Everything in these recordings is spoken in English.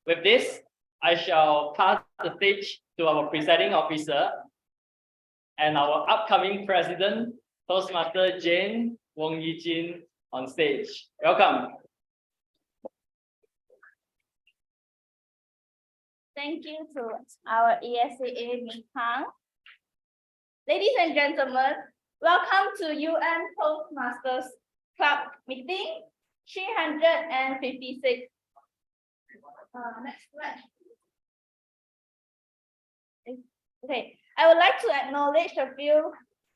With this, I shall pass the stage to our presiding officer and our upcoming president, Toastmaster Jane Wong Yi-Jin, on stage. Welcome. Thank you to our aSAA MIng Kang. Ladies and gentlemen, welcome to UN Toastmasters Club meeting 356. Next slide. Okay, I would like to acknowledge a few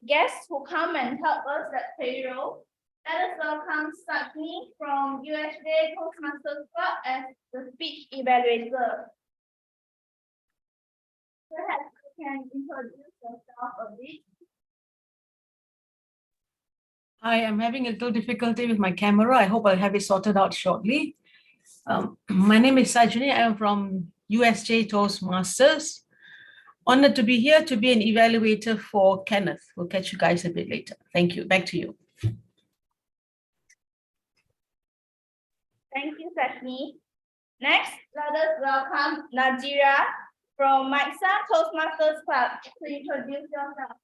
guests who come and help us at payroll. Let us welcome Sajni from USJ Toastmasters Club as the speech evaluator. Perhaps you can introduce yourself a bit. Hi, I'm having a little difficulty with my camera. I hope I'll have it sorted out shortly. My name is Sajni. I am from USJ Toastmasters. Honored to be here to be an evaluator for Kenneth. We'll catch you guys a bit later. Thank you. Back to you. Thank you, Sajni. Next, let us welcome Nazirah from MIng Kang Toastmasters Club to introduce yourself.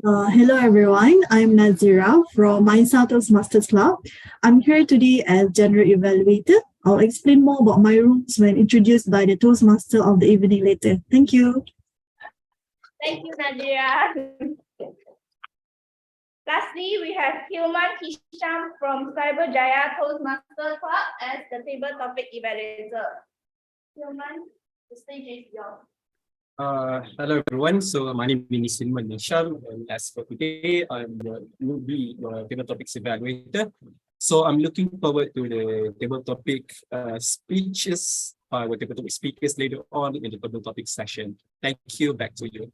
Hello everyone, I'm Nazirah from MIng Kang Toastmasters Club. I'm here today as General Evaluator. I'll explain more about my roles when introduced by the Toastmaster of the evening later. Thank you. Thank you, Nazirah. Lastly, we have Hilman from Cyberjaya Toastmasters Club as the table topic evaluator. Hilman, the stage is yours. Hello everyone. So my name is Hilman, and as for today, will be your table topics evaluator. So I'm looking forward to the table topic speeches by our table topic speakers later on in the table topic session. Thank you. Back to you.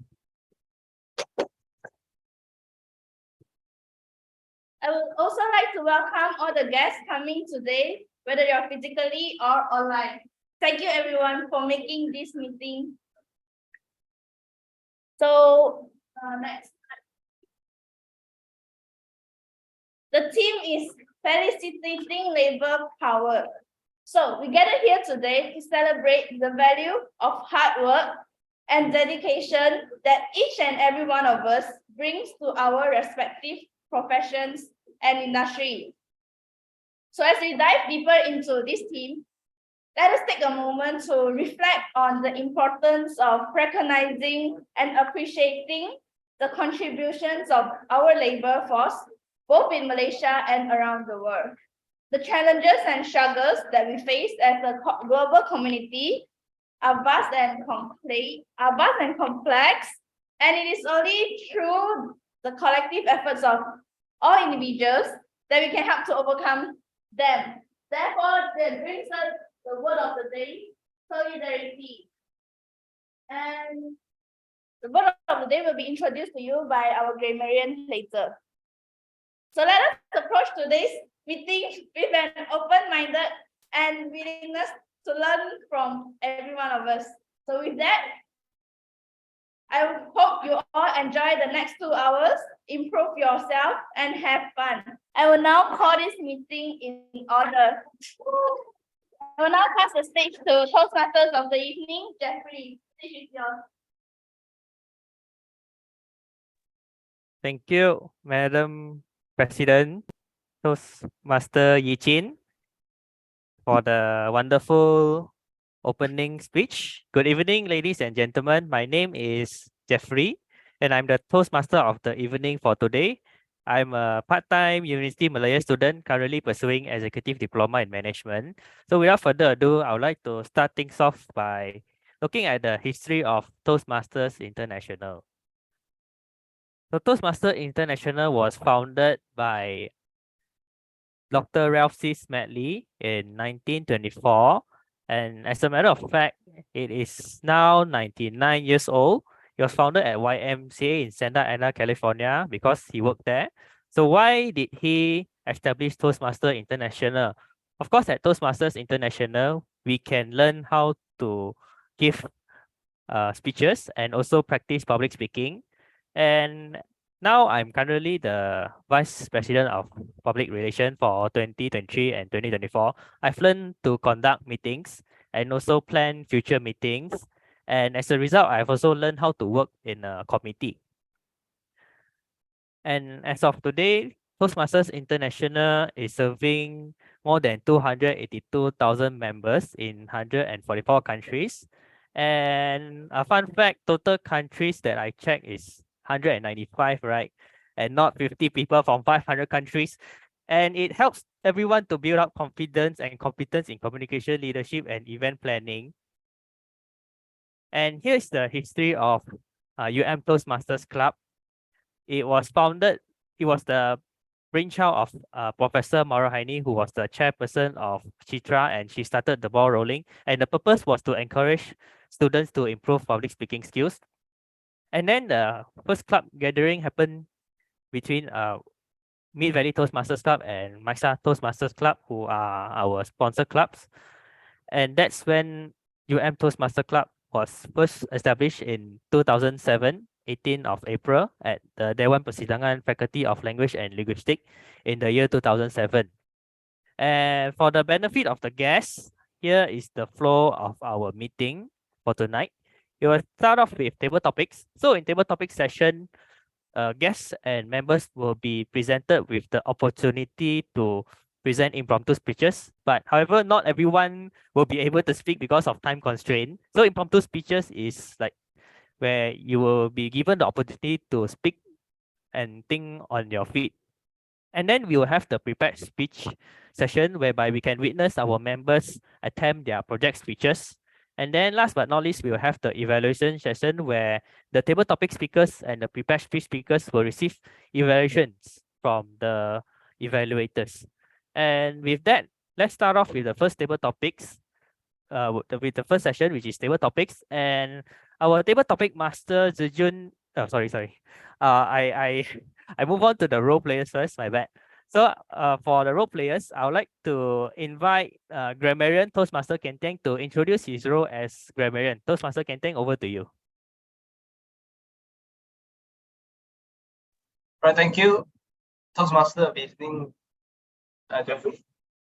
I would also like to welcome all the guests coming today, whether you're physically or online. Thank you everyone for making this meeting. So next, the theme is felicitating labor power. So we gathered here today to celebrate the value of hard work and dedication that each and every one of us brings to our respective professions and industry. So as we dive deeper into this theme, let us take a moment to reflect on the importance of recognizing and appreciating the contributions of our labor force, both in Malaysia and around the world. The challenges and struggles that we face as a global community are vast and complex, and it is only through the collective efforts of all individuals that we can help to overcome them. Therefore, that brings us the word of the day, solidarity. And the word of the day will be introduced to you by our grammarian later. So let us approach today's meeting with an open-minded and willingness to learn from every one of us. So with that, I hope you all enjoy the next 2 hours, improve yourself, and have fun. I will now call this meeting in order. I will now pass the stage to Toastmasters of the evening, Jefri. Stage is yours. Thank you, Madam President, Toastmaster Yi-Jin, for the wonderful opening speech. Good evening, ladies and gentlemen. My name is Jefri, and I'm the Toastmaster of the evening for today. I'm a part-time University Malaya student currently pursuing Executive Diploma in Management. So without further ado, I would like to start things off by looking at the history of Toastmasters International. So Toastmasters International was founded by Dr. Ralph C. Smedley in 1924. And as a matter of fact, it is now 99 years old. It was founded at YMCA in Santa Ana, California, because he worked there. So why did he establish Toastmasters International? Of course, at Toastmasters International, we can learn how to give speeches and also practice public speaking. And now I'm currently the Vice President of Public Relations for 2023 and 2024. I've learned to conduct meetings and also plan future meetings. And as a result, I've also learned how to work in a committee. And as of today, Toastmasters International is serving more than 282,000 members in 144 countries. And a fun fact, total countries that I checked is 195, right? And not 50 people from 500 countries. And it helps everyone to build up confidence and competence in communication, leadership, and event planning. And here's the history of Toastmasters Club. It was the brainchild of Professor Marohaini, who was the chairperson of Chitra, and she started the ball rolling. And the purpose was to encourage students to improve public speaking skills. And then the first club gathering happened between Mid Valley Toastmasters Club and Maisa Toastmasters Club, who are our sponsor clubs. And that's when Toastmaster Club was first established in 2007, 18th of April at the Dewan Persidangan Faculty of Language and Linguistics in the year 2007. And for the benefit of the guests, here is the flow of our meeting for tonight. It will start off with table topics. So in table topic session, guests and members will be presented with the opportunity to present impromptu speeches. But however, not everyone will be able to speak because of time constraint. So impromptu speeches is like where you will be given the opportunity to speak and think on your feet. And then we will have the prepared speech session whereby we can witness our members attempt their project speeches. And then last but not least, we will have the evaluation session where the table topic speakers and the prepared speech speakers will receive evaluations from the evaluators. And with that, let's start off with the first table topics, with the first session, which is table topics. And our table topic master, Zijun, I move on to the role players first, my bad. So for the role players, I would like to invite Grammarian Toastmaster Teng to introduce his role as Grammarian. Toastmaster Teng, over to you. Right, thank you, Toastmaster of evening, Jefri.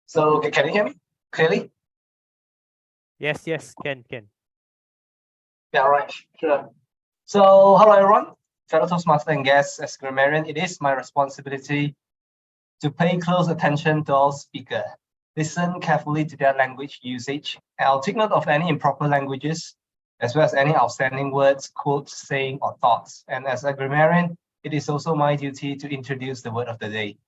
So can you hear me clearly? Yes, can. Yeah, right, sure. So hello everyone, fellow Toastmaster and guests. As grammarian, it is my responsibility to pay close attention to all speakers, listen carefully to their language usage, and I'll take note of any improper languages, as well as any outstanding words, quotes, saying, or thoughts. And as a grammarian, it is also my duty to introduce the word of the day.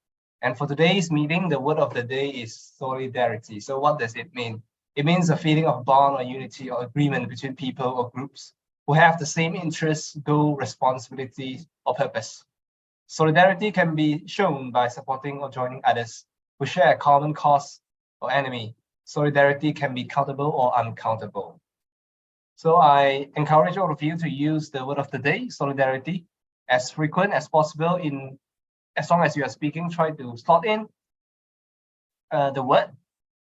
And for today's meeting, the word of the day is solidarity. So what does it mean? It means a feeling of bond or unity or agreement between people or groups who have the same interests, goal, responsibilities, or purpose. Solidarity can be shown by supporting or joining others who share a common cause or enemy. Solidarity can be countable or uncountable. So I encourage all of you to use the word of the day, solidarity, as frequent as possible. As long as you are speaking, try to slot in the word,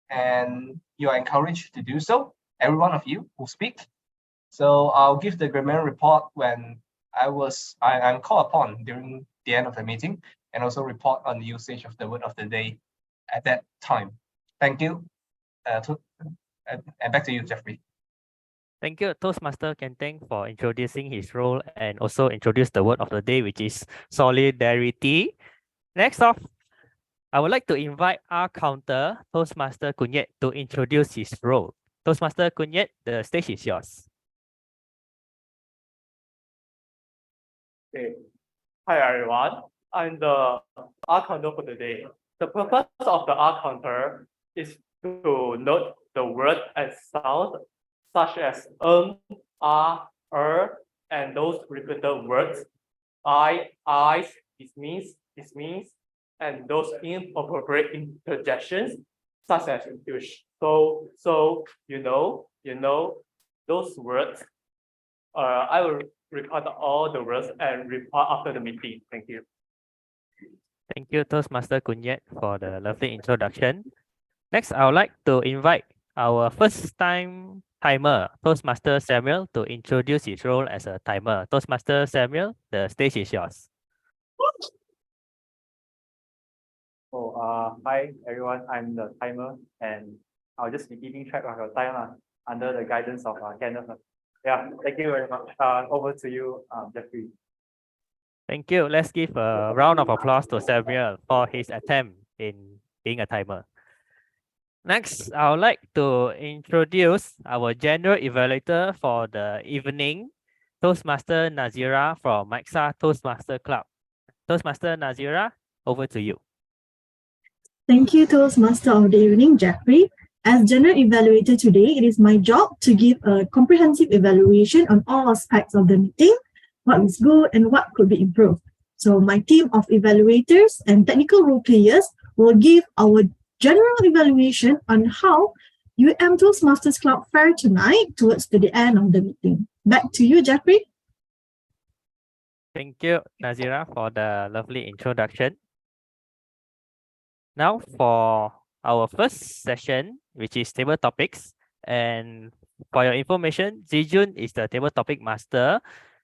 and you are encouraged to do so, every one of you who speak. So I'll give the Grammarian Report when I'm called upon during the end of the meeting, and also report on the usage of the word of the day at that time. Thank you. And back to you, Jefri. Thank you, Toastmaster Teng, for introducing his role and also introduce the word of the day, which is solidarity. Next off, I would like to invite our counter, Toastmaster Yeat, to introduce his role. Toastmaster Yeat, the stage is yours. Okay. Hi everyone. I'm the R counter for today. The purpose of the R counter is to note the word and sound such as and those repeated words. It means, and those inappropriate interjections such as English. So you know those words. I will record all the words and report after the meeting. Thank you. Thank you, Toastmaster Yeat, for the lovely introduction. Next, I would like to invite our first time timer, Toastmaster Samuel, to introduce his role as a timer. Toastmaster Samuel, the stage is yours. Hi everyone, I'm the timer and I'll just be keeping track of your time. under the guidance of Kenneth. Yeah, thank you very much. Over to you, Jeffrey. Thank you. Let's give a round of applause to Samuel for his attempt in being a timer. Next, I would like to introduce our general evaluator for the evening, Toastmaster Nazirah from MIXA Toastmaster Club. Toastmaster Nazirah, over to you. Thank you, Toastmaster of the evening, Jefri. As general evaluator today, it is my job to give a comprehensive evaluation on all aspects of the meeting, what is good and what could be improved. So my team of evaluators and technical role players will give our general evaluation on how Toastmasters Club fared tonight towards the end of the meeting. Back to you, Jefri. Thank you, Nazirah, for the lovely introduction. Now for our first session, which is table topics. And for your information, Zijun is the table topic master,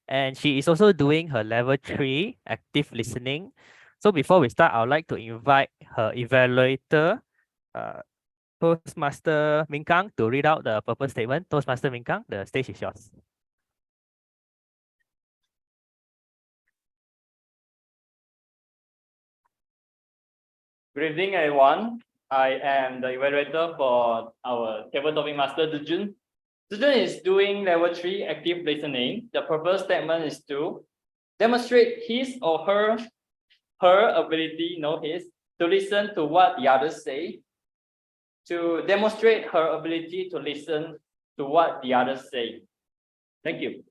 and she is also doing her level 3 active listening. So before we start, I would like to invite her evaluator, Toastmaster MIng Kang, to read out the purpose statement. Toastmaster MIng Kang, the stage is yours. Good evening, everyone. I am the evaluator for our table topic master, Zijun. Zijun is doing level 3 active listening. The purpose statement is to demonstrate his or her ability, to listen to what the others say, to demonstrate her ability to listen to what the others say. Thank you.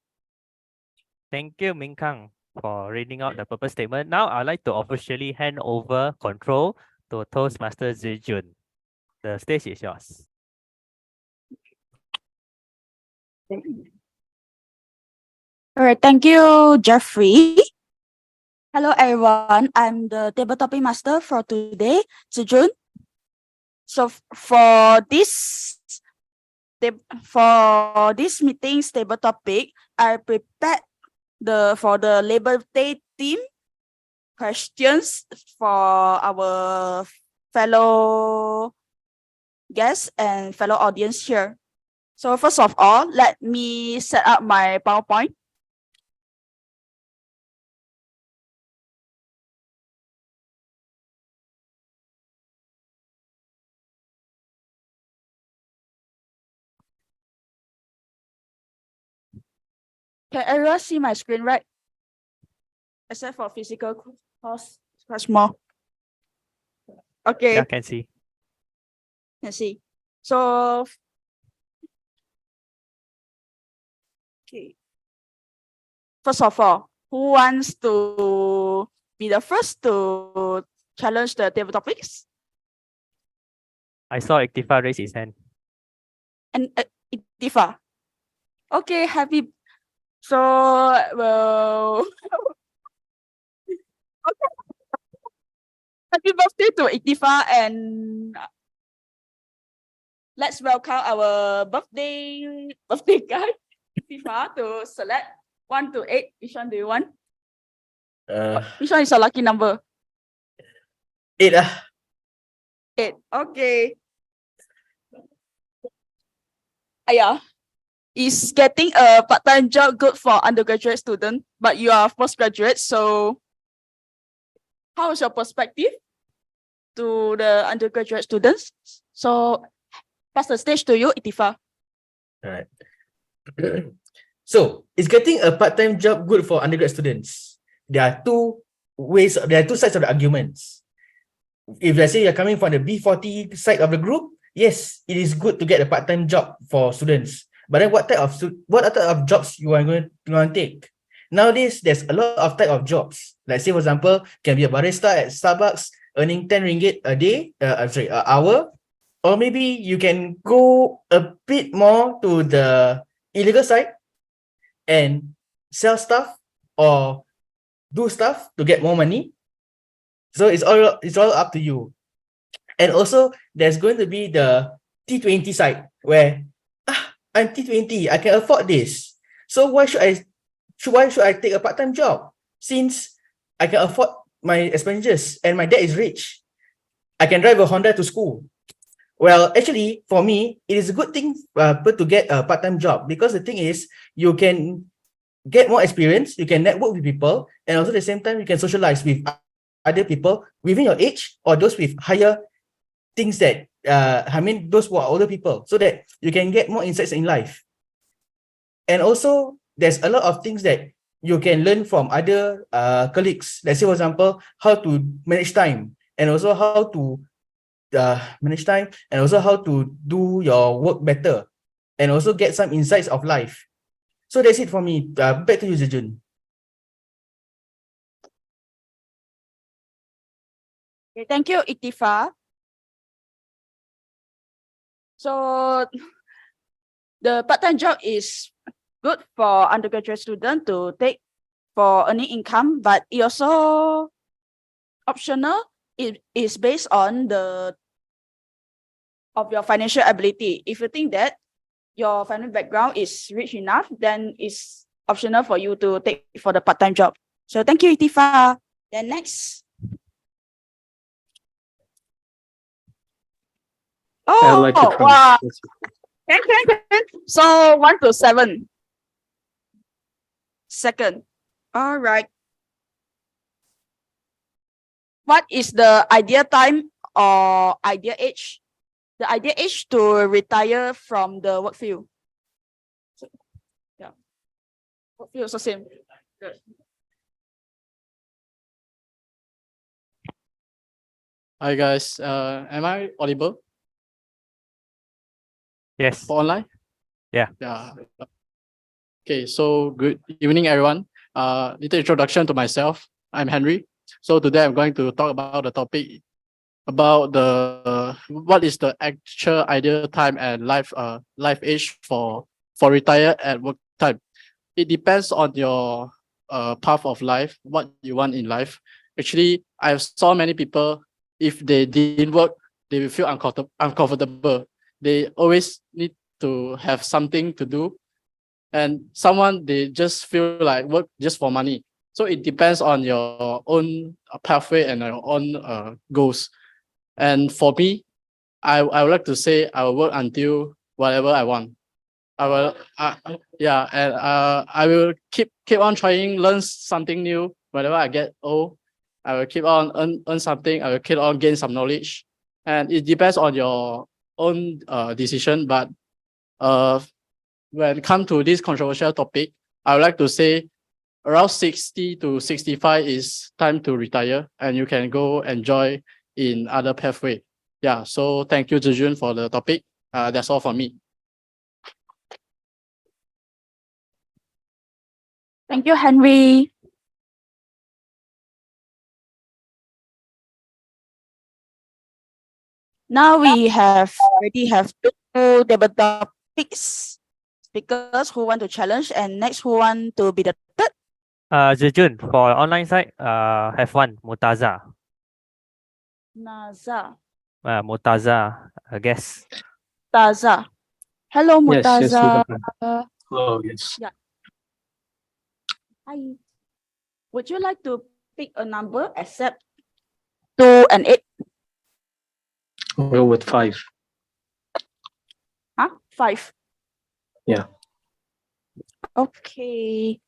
Thank you, MIng Kang, for reading out the purpose statement. Now, I'd like to officially hand over control to Toastmaster Zijun. The stage is yours. All right, thank you, Jeffrey. Hello, everyone. I'm the table topic master for today, Zijun. So for this meeting's table topic, I prepared for the Labor Day theme questions for our fellow guests and fellow audience here. So first of all, let me set up my PowerPoint. Can everyone see my screen, right? Except for physical cost, much more. Okay. Yeah, can see. Can see. So, okay. First of all, who wants to be the first to challenge the table topics? I saw Ikhtifar raise his hand. And Ikhtifar. Okay, happy. So, well, okay. Happy birthday to Ikhtifar, and let's welcome our birthday guy, Ikhtifar, to select 1 to 8. Which one do you want? Which one is your lucky number? 8 ah. 8. Okay. Yeah. Is getting a part-time job good for undergraduate student, but you are postgraduate, so how is your perspective to the undergraduate students? So pass the stage to you, Ikhtifar. All right. So, is getting a part-time job good for undergrad students? There are two sides of the arguments. If let's say you're coming from the B40 side of the group, yes, it is good to get a part-time job for students. But then what type of jobs you want to take? Nowadays, there's a lot of type of jobs. Like say, for example, can be a barista at Starbucks, earning 10 ringgit a day, an hour. Or maybe you can go a bit more to the illegal side and sell stuff or do stuff to get more money. So it's all up to you. And also, there's going to be the T20 side where I'm T20, I can afford this. So why should I take a part-time job? Since I can afford my expenditures and my dad is rich. I can drive a Honda to school. Well, actually, for me, it is a good thing to get a part-time job, because the thing is, you can get more experience, you can network with people, and also at the same time, you can socialize with other people within your age or those with higher things that, those who are older people, so that you can get more insights in life. And also, there's a lot of things that you can learn from other colleagues. Let's say, for example, how to manage time, and also how to manage time, and also how to do your work better, and also get some insights of life. So that's it for me. Back to you, Zijun. Okay, thank you, Ikhtifar. So the part-time job is good for undergraduate student to take for earning income, but it also optional. It is based on of your financial ability. If you think that your family background is rich enough, then it's optional for you to take for the part-time job. So thank you, Ikhtifar. Then next. I'd like to wow. Can. So 1 to 7. Second. All right. What is the ideal time or ideal age? The ideal age to retire from the work field. So, yeah. Work field also same. Good. Hi guys, am I audible Yes. for online? Yeah. Yeah. Okay, so good evening, everyone. Little introduction to myself. I'm Henry. So today I'm going to talk about the topic about what is the actual ideal time and life age for retire at work time. It depends on your path of life, what you want in life. Actually, I've saw many people, if they didn't work, they will feel uncomfortable. They always need to have something to do, and someone, they just feel like work just for money. So it depends on your own pathway and your own goals. And for me, I would like to say I will work until whatever I want. I will, yeah, and I will keep on trying, learn something new. Whenever I get old, I will keep on earn something. I will keep on gain some knowledge, and it depends on your own decision. But when it comes to this controversial topic, I would like to say around 60 to 65 is time to retire, and you can go enjoy in other pathway. Yeah, so thank you, Zijun, for the topic. That's all for me. Thank you, Henry. Now we already have 2 table topics speakers who want to challenge, and next who want to be the third. Zijun, for online side, have one, Murtaza. Murtaza, I guess. Murtaza. Hello, Murtaza. Hello, yes. Yeah. Hi. Would you like to pick a number except 2 and 8? I'll go with 5. Huh? 5. Yeah. Okay.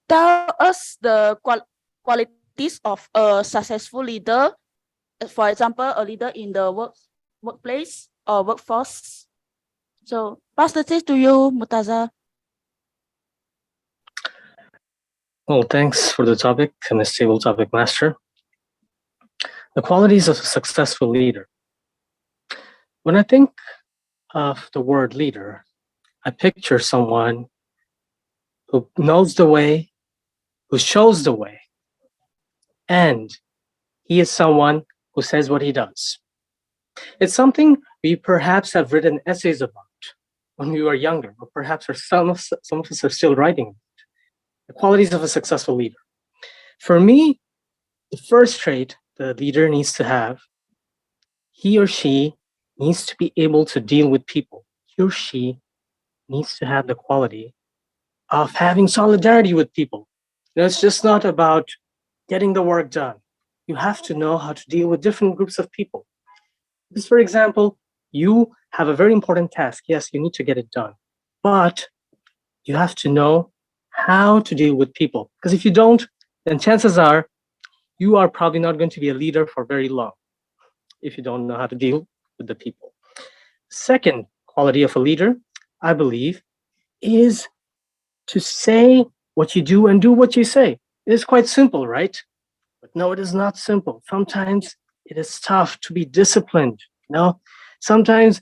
Tell us the qualities of a successful leader. For example, a leader in the workplace or workforce. So pass the stage to you, Murtaza. Well, thanks for the topic, and this table topic master. The qualities of a successful leader. When I think of the word leader, I picture someone who knows the way, who shows the way, and he is someone who says what he does. It's something we perhaps have written essays about when we were younger, or perhaps some of us are still writing. The qualities of a successful leader. For me, the first trait the leader needs to have, he or she needs to be able to deal with people. He or she needs to have the quality of having solidarity with people. It's just not about getting the work done. You have to know how to deal with different groups of people. Because, for example, you have a very important task. Yes, you need to get it done, but you have to know how to deal with people. Because if you don't, then chances are you are probably not going to be a leader for very long if you don't know how to deal with the people. Second quality of a leader, I believe, is to say what you do and do what you say. It is quite simple, right? But no, it is not simple. Sometimes it is tough to be disciplined. No, sometimes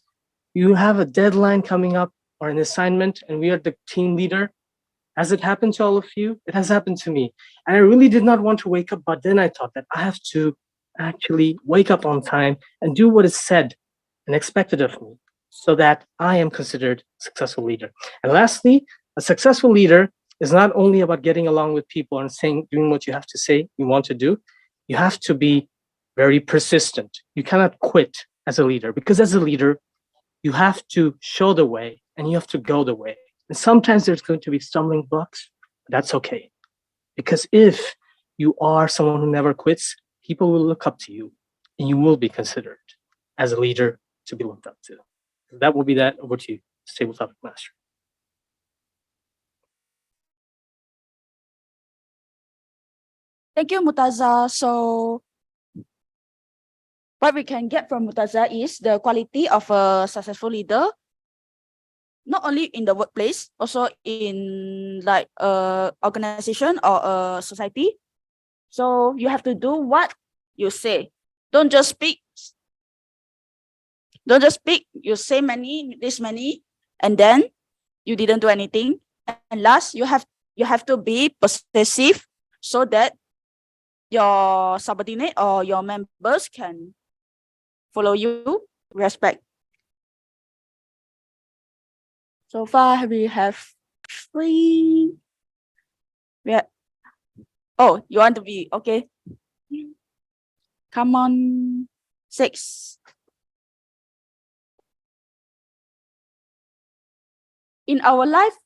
you have a deadline coming up or an assignment, and we are the team leader. Has it happened to all of you? It has happened to me. And I really did not want to wake up, but then I thought that I have to actually wake up on time and do what is said and expected of me so that I am considered a successful leader. And lastly, a successful leader is not only about getting along with people and doing what you have to say you want to do. You have to be very persistent. You cannot quit as a leader, because as a leader, you have to show the way and you have to go the way. And sometimes there's going to be stumbling blocks, but that's okay. Because if you are someone who never quits, people will look up to you and you will be considered as a leader to be looked up to. That will be that. Over to you, Stable Topic Master. Thank you, Murtaza. So what we can get from Murtaza is the quality of a successful leader, not only in the workplace, also in like a organization or a society. So you have to do what you say. Don't just speak. Don't just speak. You say this many, and then you didn't do anything. And last, you have to be persuasive so that your subordinate or your members can follow you, respect. So far, we have 3. Oh, you want to be, okay. Come on, 6. In our life,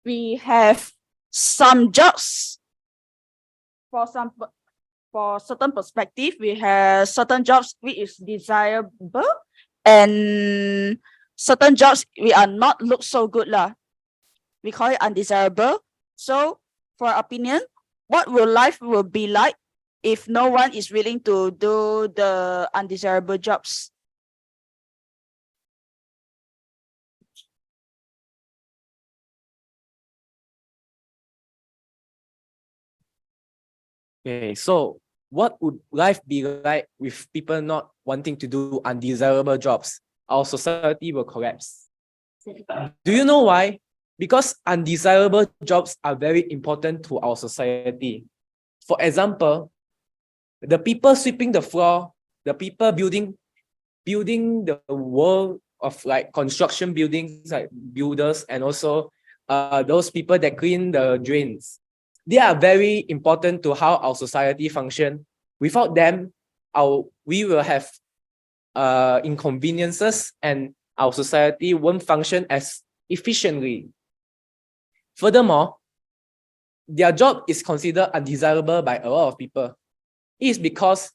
we have some jobs. For certain perspective, we have certain jobs which is desirable, and certain jobs we are not look so good lah. We call it undesirable. So, for our opinion, what will life will be like if no one is willing to do the undesirable jobs? Okay, so what would life be like with people not wanting to do undesirable jobs? Our society will collapse. Do you know why? Because undesirable jobs are very important to our society. For example, the people sweeping the floor, the people building the world of like construction buildings, like builders, and also those people that clean the drains. They are very important to how our society function. Without them, we will have inconveniences and our society won't function as efficiently. Furthermore, their job is considered undesirable by a lot of people. It is because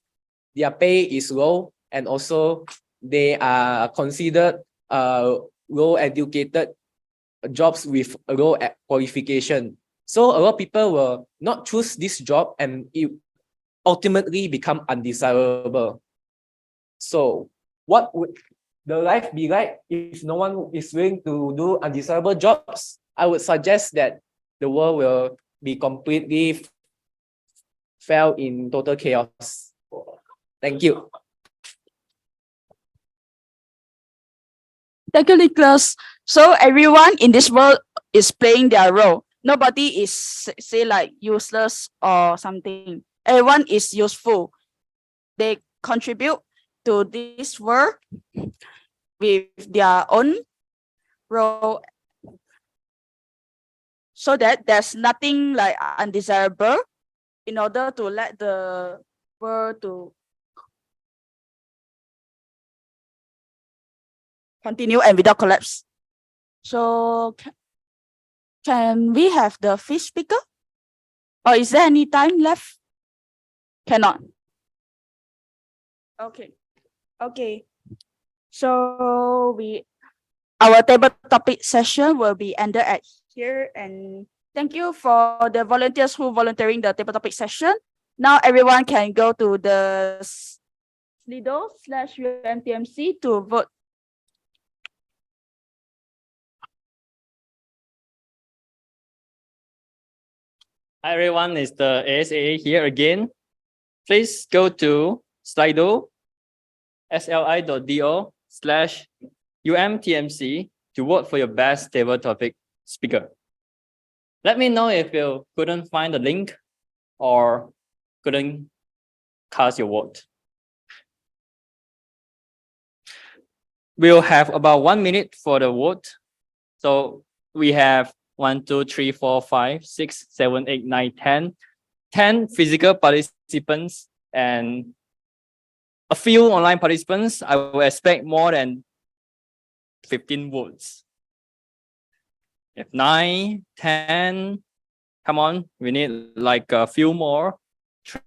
their pay is low and also they are considered low educated jobs with a low qualification. So a lot of people will not choose this job and it ultimately become undesirable. So what would the life be like if no one is willing to do undesirable jobs? I would suggest that the world will be completely fell in total chaos. Thank you. Thank you, Nicholas. So everyone in this world is playing their role. Nobody is say like useless or something. Everyone is useful. They contribute to this world with their own role, so that there's nothing like undesirable, in order to let the world to continue and without collapse. So can we have the fifth speaker? Or is there any time left? Cannot. Okay. Okay. So our table topic session will be ended at here, and thank you for the volunteers who volunteering the table topic session. Now everyone can go to the Slido/UMTMC to vote. Hi everyone, it's the aSAA here again. Please go to Slido, sli.do/UMTMC to vote for your best table topic speaker. Let me know if you couldn't find the link or couldn't cast your vote. We'll have about 1 minute for the vote. So we have 1, 2, 3, 4, 5, 6, 7, 8, 9, 10 physical participants and a few online participants. I will expect more than 15 votes. If 9, 10, come on, we need like a few more,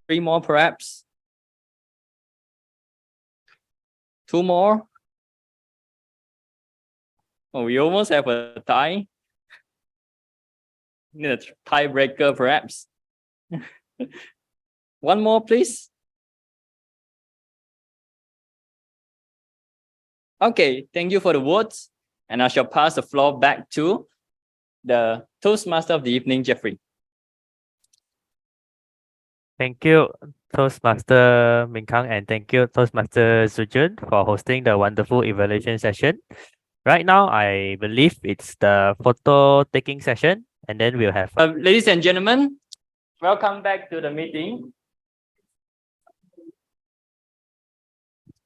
3 more perhaps. 2 more. Oh, we almost have a tie. Need a tiebreaker perhaps. 1 more, please. Okay, thank you for the votes, and I shall pass the floor back to the Toastmaster of the evening, Jefri. Thank you, Toastmaster MIng Kang, and thank you, Toastmaster Sujun, for hosting the wonderful evaluation session. Right now, I believe it's the photo taking session, and then we'll have. Ladies and gentlemen, welcome back to the meeting.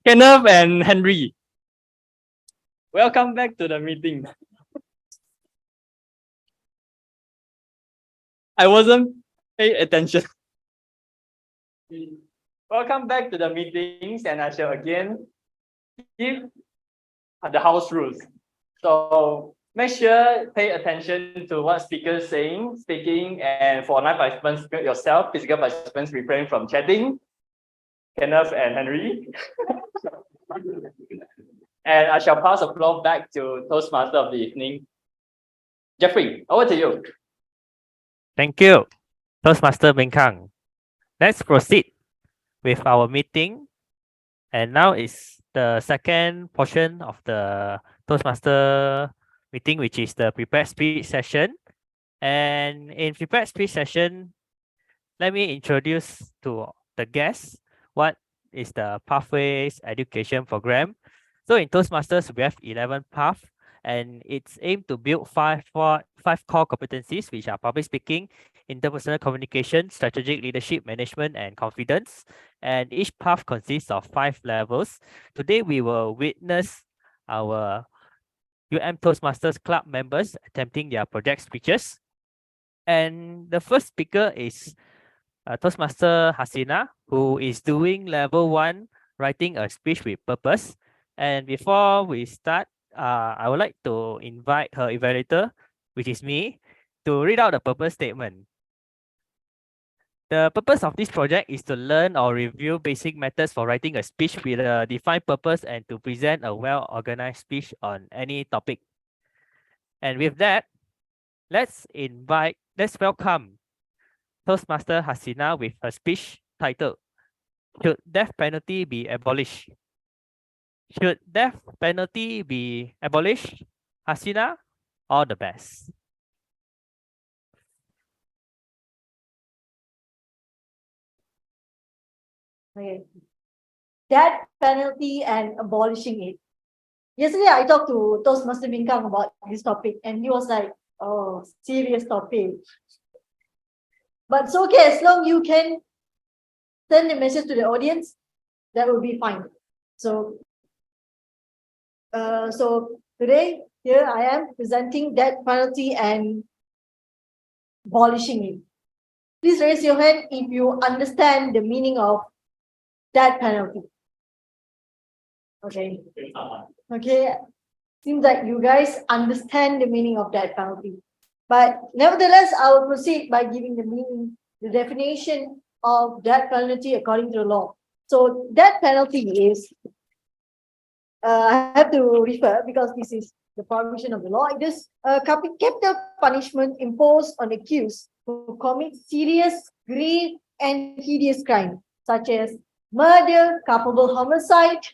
Kenneth and Henry, welcome back to the meeting. I wasn't paying attention. Welcome back to the meetings, and I shall again give the house rules. So make sure pay attention to what speaker is speaking, and for online participants, mute yourself. Physical participants refrain from chatting. Kenneth and Henry. And I shall pass the floor back to Toastmaster of the evening, Jefri. Over to you. Thank you, Toastmaster MIng Kang. Let's proceed with our meeting. And now is the second portion of the Toastmaster meeting, which is the prepared speech session. And in prepared speech session, let me introduce to the guests what is the Pathways Education Program. So in Toastmasters, we have 11 paths, and it's aimed to build five core competencies, which are public speaking, interpersonal communication, strategic leadership, management, and confidence. And each path consists of 5 levels. Today, we will witness our Toastmasters Club members attempting their project speeches. And the first speaker is Toastmaster Hasinah, who is doing level 1, writing a speech with purpose. And before we start, I would like to invite her evaluator, which is me, to read out the purpose statement. The purpose of this project is to learn or review basic methods for writing a speech with a defined purpose and to present a well-organized speech on any topic. And with that, let's welcome Toastmaster Hasinah with her speech titled, Should Death Penalty Be Abolished? Should death penalty be abolished? Hasinah, all the best. Okay. Death penalty and abolishing it. Yesterday, I talked to Toastmaster MIng Kang about this topic, and he was like, "Oh, serious topic." But it's okay, as long you can send the message to the audience, that will be fine. So today, here I am presenting death penalty and abolishing it. Please raise your hand if you understand the meaning of death penalty. Okay. Okay. Seems like you guys understand the meaning of death penalty. But nevertheless, I will proceed by giving the meaning, the definition of death penalty according to the law. So death penalty is, I have to refer because this is the provision of the law. It is a capital punishment imposed on accused who commit serious, grave, and hideous crime such as murder, culpable homicide,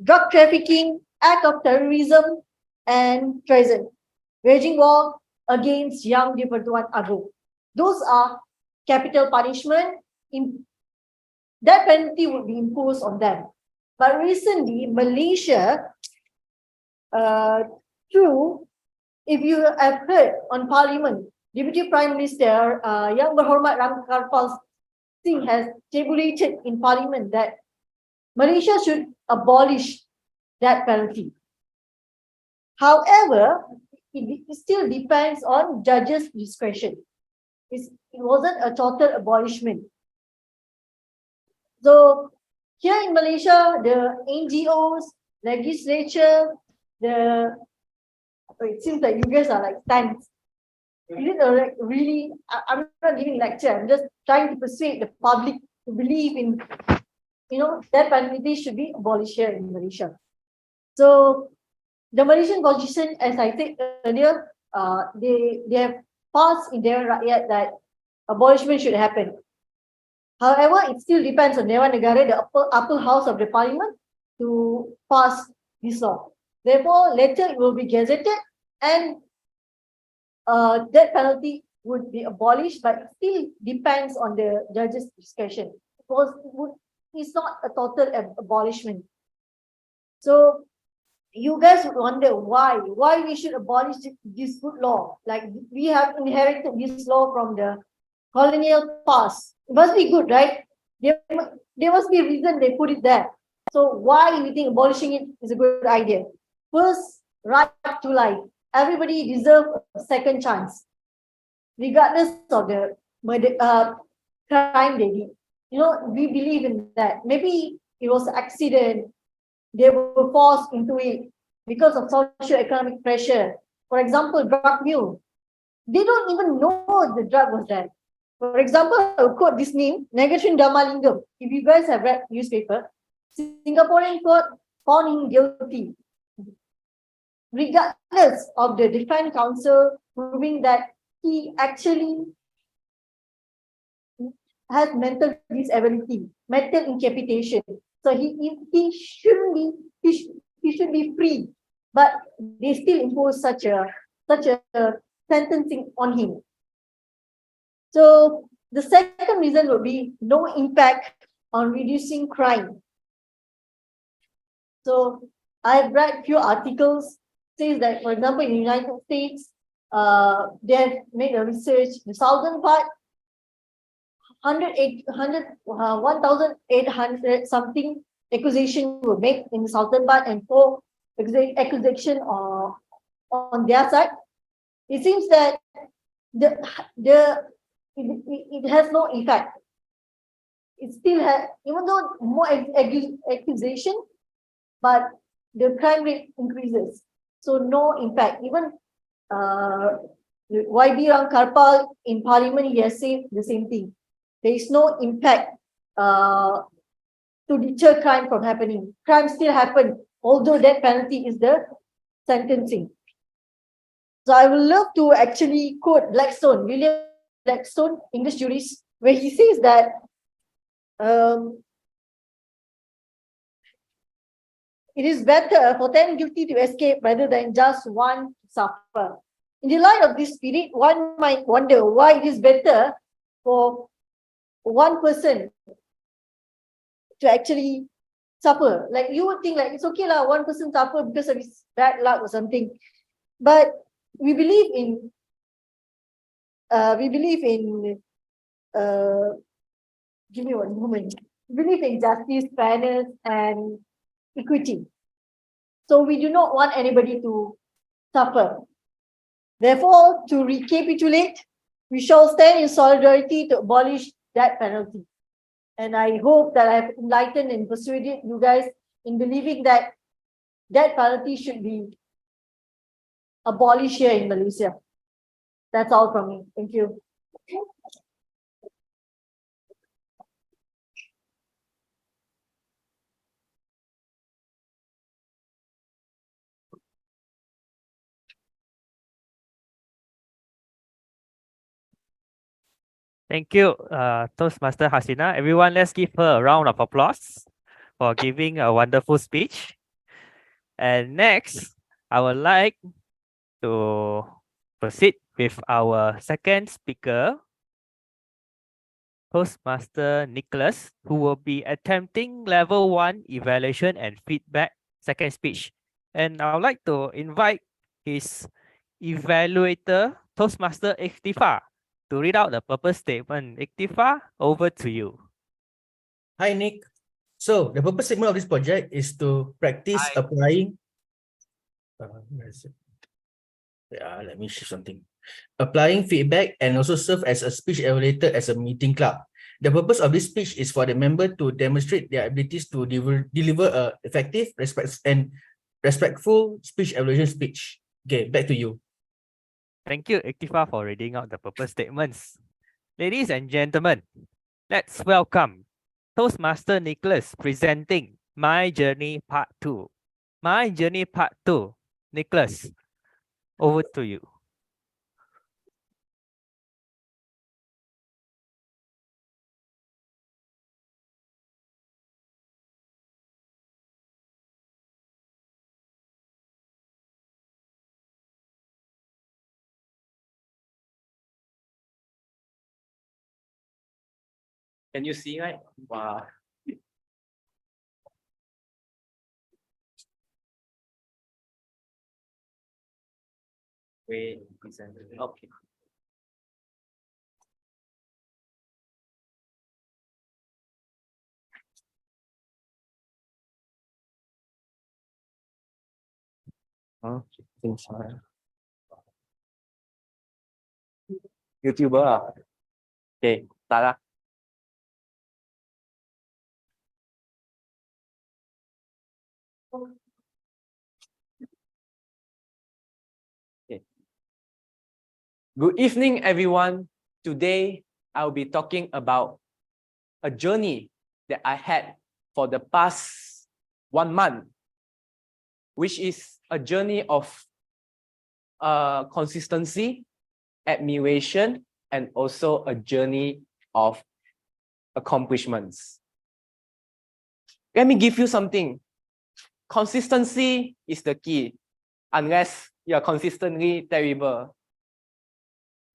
drug trafficking, act of terrorism, and treason, waging war against Yang di-Pertuan Agong. Those are capital punishment. That penalty would be imposed on them. But recently, Malaysia, if you have heard on Parliament, Deputy Prime Minister Yang Berhormat Ram Karpal Singh has tabulated in Parliament that Malaysia should abolish that penalty. However, it still depends on judges' discretion. It wasn't a total abolishment. So here in Malaysia, the NGOs, legislature, it seems like you guys are like stands. It is really, I'm not giving lecture, I'm just trying to persuade the public to believe in, that penalty should be abolished here in Malaysia. So the Malaysian Constitution, as I said earlier, they have passed in their rakyat that abolishment should happen. However, it still depends on Dewan Negara, the upper house of the parliament, to pass this law. Therefore, later it will be gazetted and that penalty would be abolished, but it still depends on the judge's discretion. It's not a total abolishment. So you guys would wonder why we should abolish this good law. Like we have inherited this law from the colonial past. It must be good, right? There must be a reason they put it there. So why we think abolishing it is a good idea? First, right to life. Everybody deserves a second chance, regardless of the crime they did. We believe in that. Maybe it was an accident. They were forced into it because of socio-economic pressure. For example, drug mule. They don't even know the drug was there. For example, I'll quote this name, Nagashin Damalingam. If you guys have read newspaper, Singaporean court found him guilty, regardless of the defense counsel proving that he actually has mental disability, mental incapacitation. So he should be free, but they still impose such a sentencing on him. So the second reason would be no impact on reducing crime. So I've read few articles says that, for example, in the United States, they have made a research. The southern part, 1,800 something accusation were made in the southern part and 4 accusation on their side. It seems that it has no effect. It still has, even though more accusation, but the crime rate increases. So no impact. Even YB Ram Karpal in Parliament, he has said the same thing. There is no impact to deter crime from happening. Crime still happen, although that penalty is the sentencing. So I would love to actually quote Blackstone, William Blackstone, English jurist, where he says that it is better for 10 guilty to escape rather than just one to suffer. In the light of this spirit, one might wonder why it is better for one person to actually suffer. Like you would think like it's okay lah, one person suffer because of his bad luck or something. But we believe in give me one moment. We believe in justice, fairness, and equity. So we do not want anybody to suffer. Therefore, to recapitulate, we shall stand in solidarity to abolish that penalty. And I hope that I have enlightened and persuaded you guys in believing that that penalty should be abolished here in Malaysia. That's all from me. Thank you. Thank you, Toastmaster Hasinah. Everyone, let's give her a round of applause for giving a wonderful speech. And next, I would like to proceed with our second speaker, Toastmaster Nicholas, who will be attempting level 1 evaluation and feedback second speech. And I would like to invite his evaluator, Toastmaster Ikhtifar, to read out the purpose statement. Ikhtifar, over to you. Hi, Nick. So the purpose statement of this project is to practice applying. Where is it? Yeah, let me shift something. Applying feedback and also serve as a speech evaluator as a meeting clerk. The purpose of this speech is for the member to demonstrate their abilities to deliver a effective, respectful speech evaluation speech. Okay, back to you. Thank you, Ikhtifar, for reading out the purpose statements. Ladies and gentlemen, let's welcome Toastmaster Nicholas presenting My Journey Part 2. My Journey Part 2. Nicholas, over to you. Can you see, right? Wow. Wait, okay. YouTuber ah. Okay, start lah. Okay. Good evening, everyone. Today, I'll be talking about a journey that I had for the past 1 month, which is a journey of consistency, admiration, and also a journey of accomplishments. Let me give you something. Consistency is the key, unless you're consistently terrible.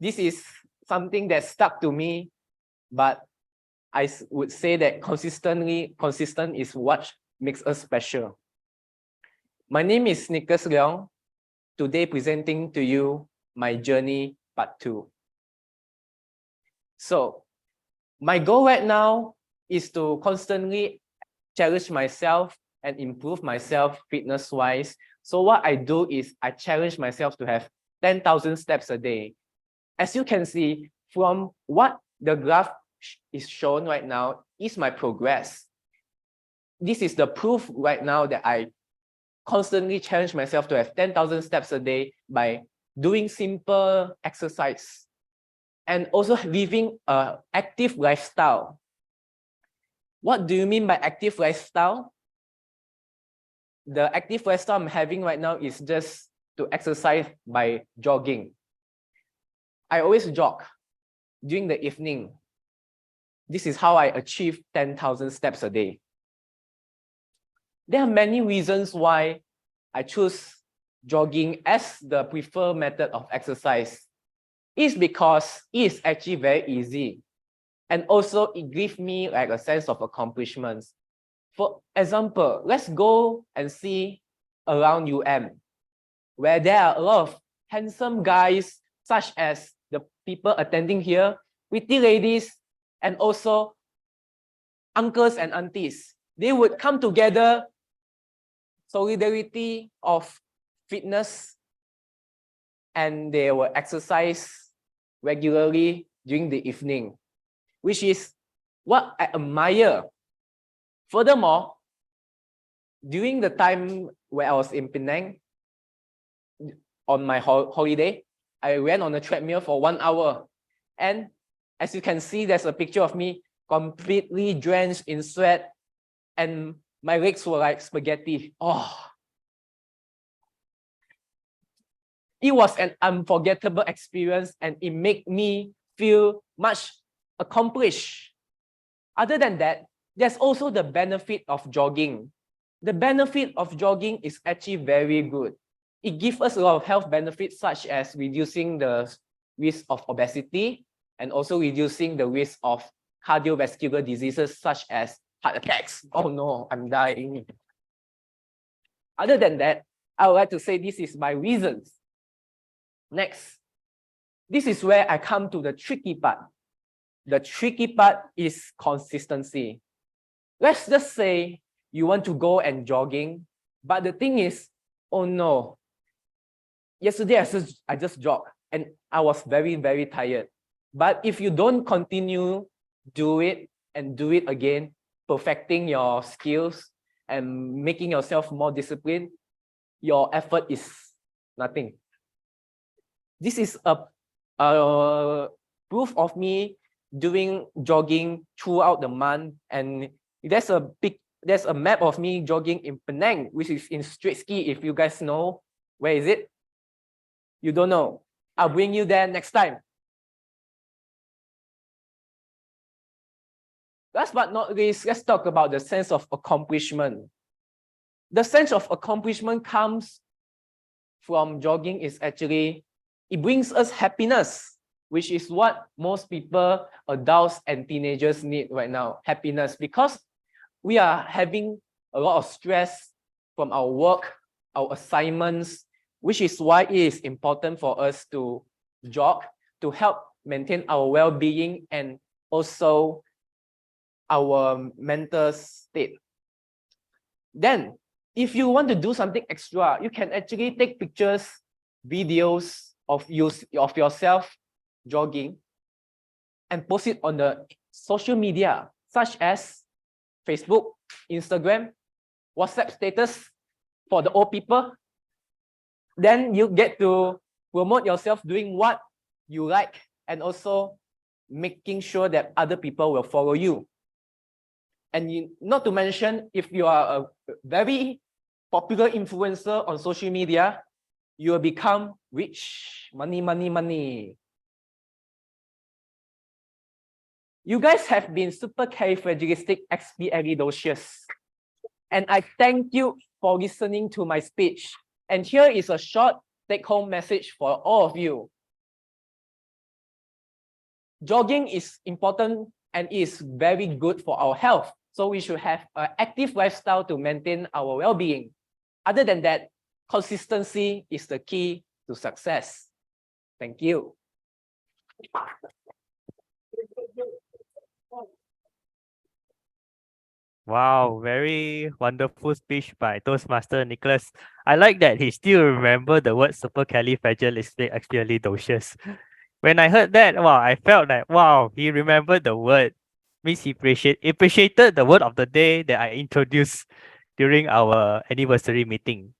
This is something that stuck to me, but I would say that consistent is what makes us special. My name is Nicholas Leong, today presenting to you my journey part 2. So, my goal right now is to constantly challenge myself and improve myself fitness-wise. So what I do is I challenge myself to have 10,000 steps a day. As you can see from what the graph is shown right now is my progress. This is the proof right now that I constantly challenge myself to have 10,000 steps a day by doing simple exercise and also living an active lifestyle. What do you mean by active lifestyle? The active lifestyle I'm having right now is just to exercise by jogging. I always jog during the evening. This is how I achieve 10,000 steps a day. There are many reasons why I choose jogging as the preferred method of exercise. It's because it's actually very easy. And also it gives me like a sense of accomplishments. For example, let's go and see around where there are a lot of handsome guys, such as the people attending here, pretty ladies, and also uncles and aunties. They would come together, solidarity of fitness, and they will exercise regularly during the evening, which is what I admire. Furthermore, during the time where I was in Penang, on my holiday, I ran on a treadmill for 1 hour. And as you can see, there's a picture of me completely drenched in sweat, and my legs were like spaghetti. Oh, it was an unforgettable experience, and it made me feel much accomplish. Other than that, there's also the benefit of jogging. The benefit of jogging is actually very good. It gives us a lot of health benefits, such as reducing the risk of obesity and also reducing the risk of cardiovascular diseases such as heart attacks. Oh no, I'm dying. Other than that, I would like to say this is my reasons. Next, this is where I come to the tricky part. The tricky part is consistency. Let's just say you want to go and jogging, but the thing is, oh no, yesterday I just jogged and I was very, very tired. But if you don't continue, do it and do it again, perfecting your skills and making yourself more disciplined, your effort is nothing. This is a proof of me doing jogging throughout the month, and there's a map of me jogging in Penang, which is in straight ski. If you guys know, where is it? You don't know. I'll bring you there next time. Last but not least, let's talk about the sense of accomplishment. The sense of accomplishment comes from jogging is actually, it brings us happiness, which is what most people, adults and teenagers need right now, happiness, because we are having a lot of stress from our work, our assignments, which is why it is important for us to jog to help maintain our well-being and also our mental state. Then, if you want to do something extra, you can actually take pictures, videos of yourself jogging and post it on the social media, such as Facebook, Instagram, WhatsApp status for the old people. Then you get to promote yourself doing what you like and also making sure that other people will follow you. And not to mention, if you are a very popular influencer on social media, you will become rich. Money, money, money. You guys have been supercalifragilisticexpialidocious. And I thank you for listening to my speech. And here is a short take-home message for all of you. Jogging is important and is very good for our health. So we should have an active lifestyle to maintain our well-being. Other than that, consistency is the key to success. Thank you. Wow, very wonderful speech by Toastmaster Nicholas. I like that he still remember the word supercalifragilisticexpialidocious. When I heard that, wow, I felt like, wow, he remembered the word. Means he appreciated the word of the day that I introduced during our anniversary meeting.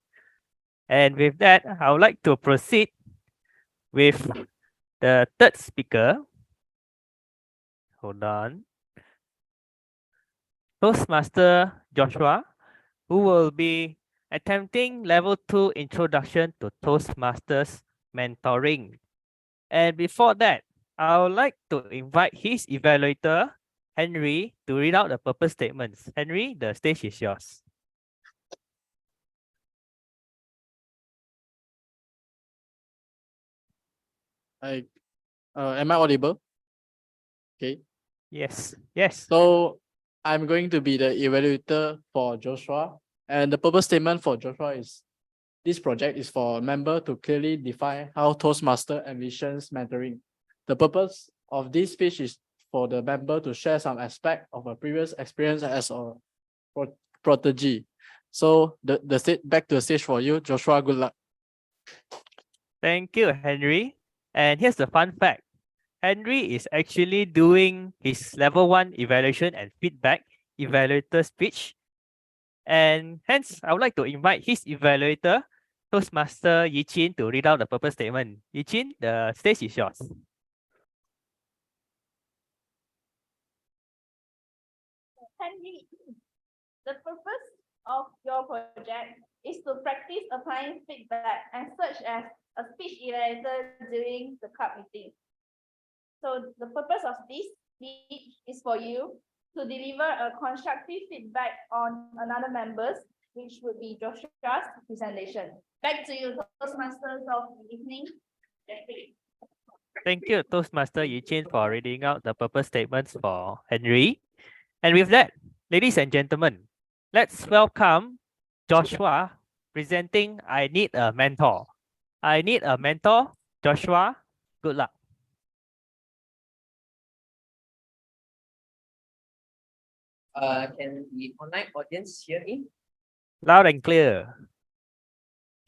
And with that, I would like to proceed with the third speaker. Hold on. Toastmaster Joshua, who will be attempting level 2 introduction to Toastmasters mentoring. And before that, I would like to invite his evaluator, Henry, to read out the purpose statements. Henry, the stage is yours. Am I audible? Okay. Yes, yes. So I'm going to be the evaluator for Joshua. And the purpose statement for Joshua is, this project is for a member to clearly define how Toastmaster envisions mentoring. The purpose of this speech is for the member to share some aspect of a previous experience as a protege. So back to the stage for you, Joshua. Good luck. Thank you, Henry. And here's the fun fact. Henry is actually doing his level 1 evaluation and feedback evaluator speech. And hence, I would like to invite his evaluator, Toastmaster Yeat, to read out the purpose statement. Yeat, the stage is yours. Henry, the purpose of your project is to practice applying feedback and such as a speech evaluator during the club meeting. So the purpose of this is for you to deliver a constructive feedback on another members, which would be Joshua's presentation. Back to you, Toastmasters of the evening. Jefri. Thank you, Toastmaster Yeat, for reading out the purpose statements for Henry. And with that, ladies and gentlemen, let's welcome Joshua presenting I Need a Mentor. I Need a Mentor. Joshua, good luck. Can the online audience hear me? Loud and clear.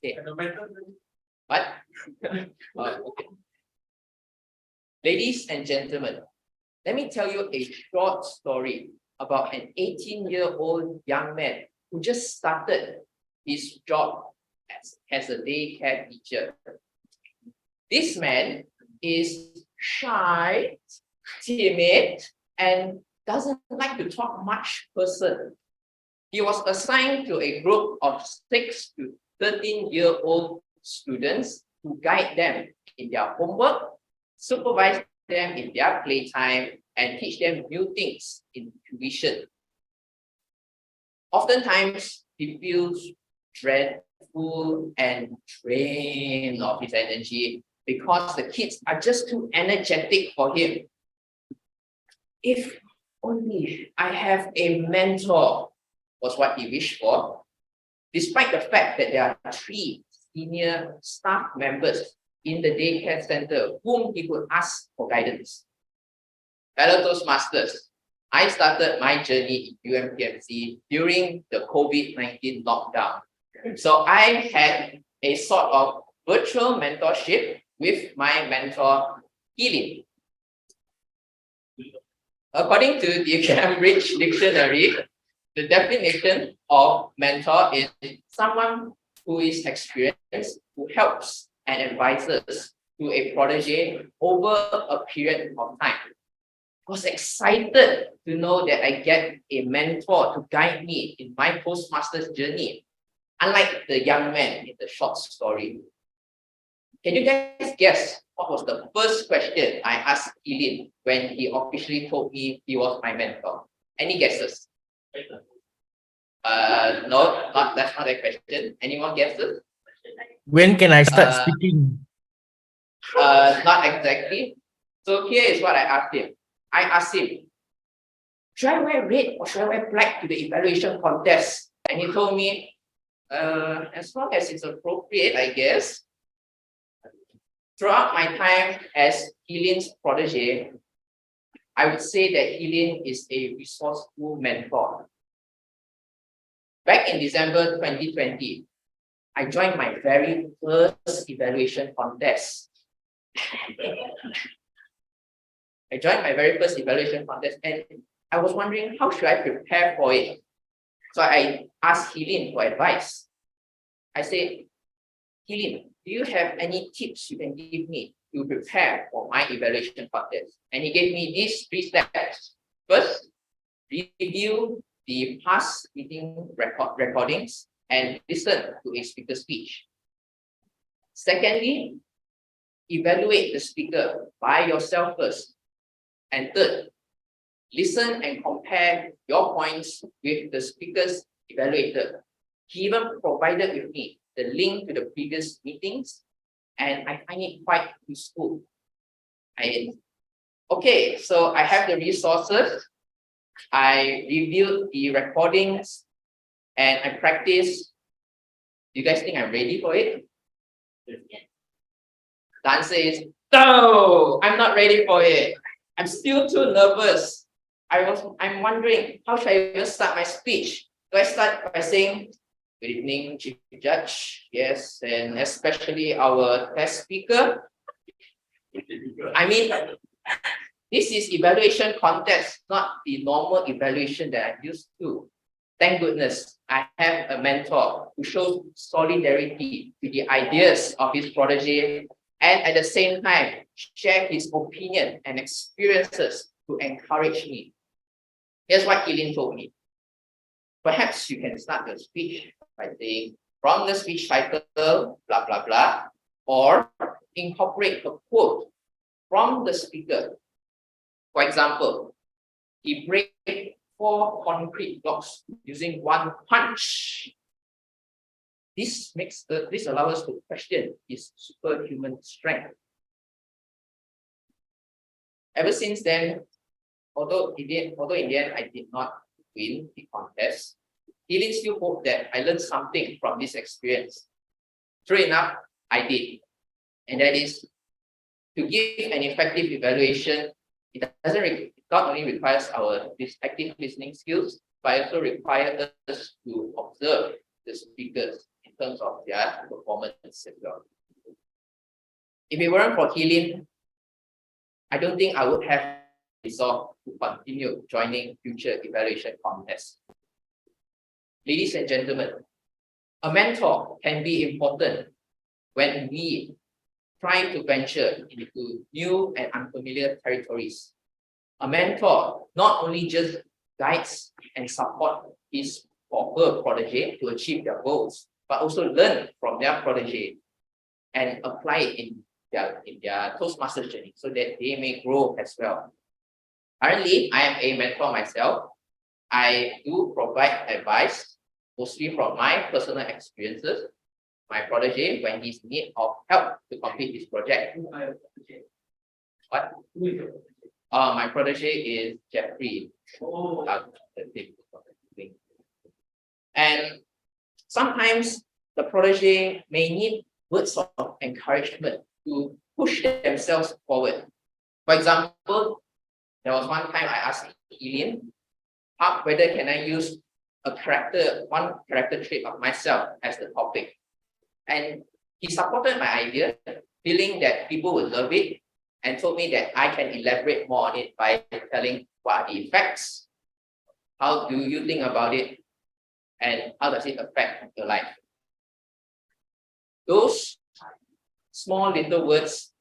Okay. What? Okay. Ladies and gentlemen, let me tell you a short story about an 18-year-old young man who just started his job as a daycare teacher. This man is shy, timid, and doesn't like to talk much person. He was assigned to a group of 6 to 13-year-old students to guide them in their homework, supervise them in their playtime, and teach them new things in tuition. Oftentimes, he feels dreadful and drained of his energy because the kids are just too energetic for him. If only I have a mentor, was what he wished for, despite the fact that there are 3 senior staff members in the daycare center whom he could ask for guidance. Fellow Toastmasters, I started my journey in UMPMC during the COVID-19 lockdown. So I had a sort of virtual mentorship with my mentor, Kean. According to the Cambridge Dictionary, the definition of mentor is someone who is experienced, who helps and advises to a protege over a period of time. I was excited to know that I get a mentor to guide me in my Toastmasters journey, unlike the young man in the short story. Can you guys guess what was the first question I asked Kean when he officially told me he was my mentor? Any guesses? No, that's not a question. Anyone guesses? When can I start speaking? Not exactly. So here is what I asked him. I asked him, should I wear red or should I wear black to the evaluation contest? And he told me, as long as it's appropriate, I guess. Throughout my time as Kean's protege, I would say that Kean is a resourceful mentor. Back in December 2020, I joined my very first evaluation contest. And I was wondering, how should I prepare for it? So I asked Kean for advice. I said, Kean, do you have any tips you can give me to prepare for my evaluation contest? And he gave me these 3 steps. First, review the past meeting recordings and listen to a speaker's speech. Secondly, evaluate the speaker by yourself first. And third, listen and compare your points with the speaker's evaluator. He even provided with me the link to the previous meetings, and I find it quite useful. Okay, so I have the resources. I reviewed the recordings and I practiced. Do you guys think I'm ready for it? The answer is no, I'm not ready for it. I'm still too nervous. I'm wondering, how should I even start my speech? Do I start by saying, good evening, Chief Judge? Yes, and especially our test speaker. I mean, this is evaluation contest, not the normal evaluation that I'm used to. Thank goodness I have a mentor who shows solidarity to the ideas of his protege and at the same time share his opinion and experiences to encourage me. Here's what Kean told me. Perhaps you can start your speech by saying, from the speech title, blah, blah, blah, or incorporate a quote from the speaker. For example, he break 4 concrete blocks using 1 punch. This allows us to question his superhuman strength. Ever since then, although in the end I did not win the contest, Hilman still hoped that I learned something from this experience. True enough, I did. And that is, to give an effective evaluation, it not only requires our active listening skills, but also requires us to observe the speakers in terms of their performance as well. If it weren't for Hilman, I don't think I would have resolved to continue joining future evaluation contests. Ladies and gentlemen, a mentor can be important when we try to venture into new and unfamiliar territories. A mentor not only just guides and supports his or her protege to achieve their goals, but also learn from their protege and apply it in their Toastmasters journey so that they may grow as well. Currently, I am a mentor myself. I do provide advice, mostly from my personal experiences. My protege, when he's in need of help to complete his project. What? My protege is Jefri. And sometimes the protege may need words of encouragement to push themselves forward. For example, there was one time I asked Hilman whether can I use one character trait of myself as the topic. And he supported my idea, feeling that people would love it, and told me that I can elaborate more on it by telling what are the effects, how do you think about it, and how does it affect your life. Those small little words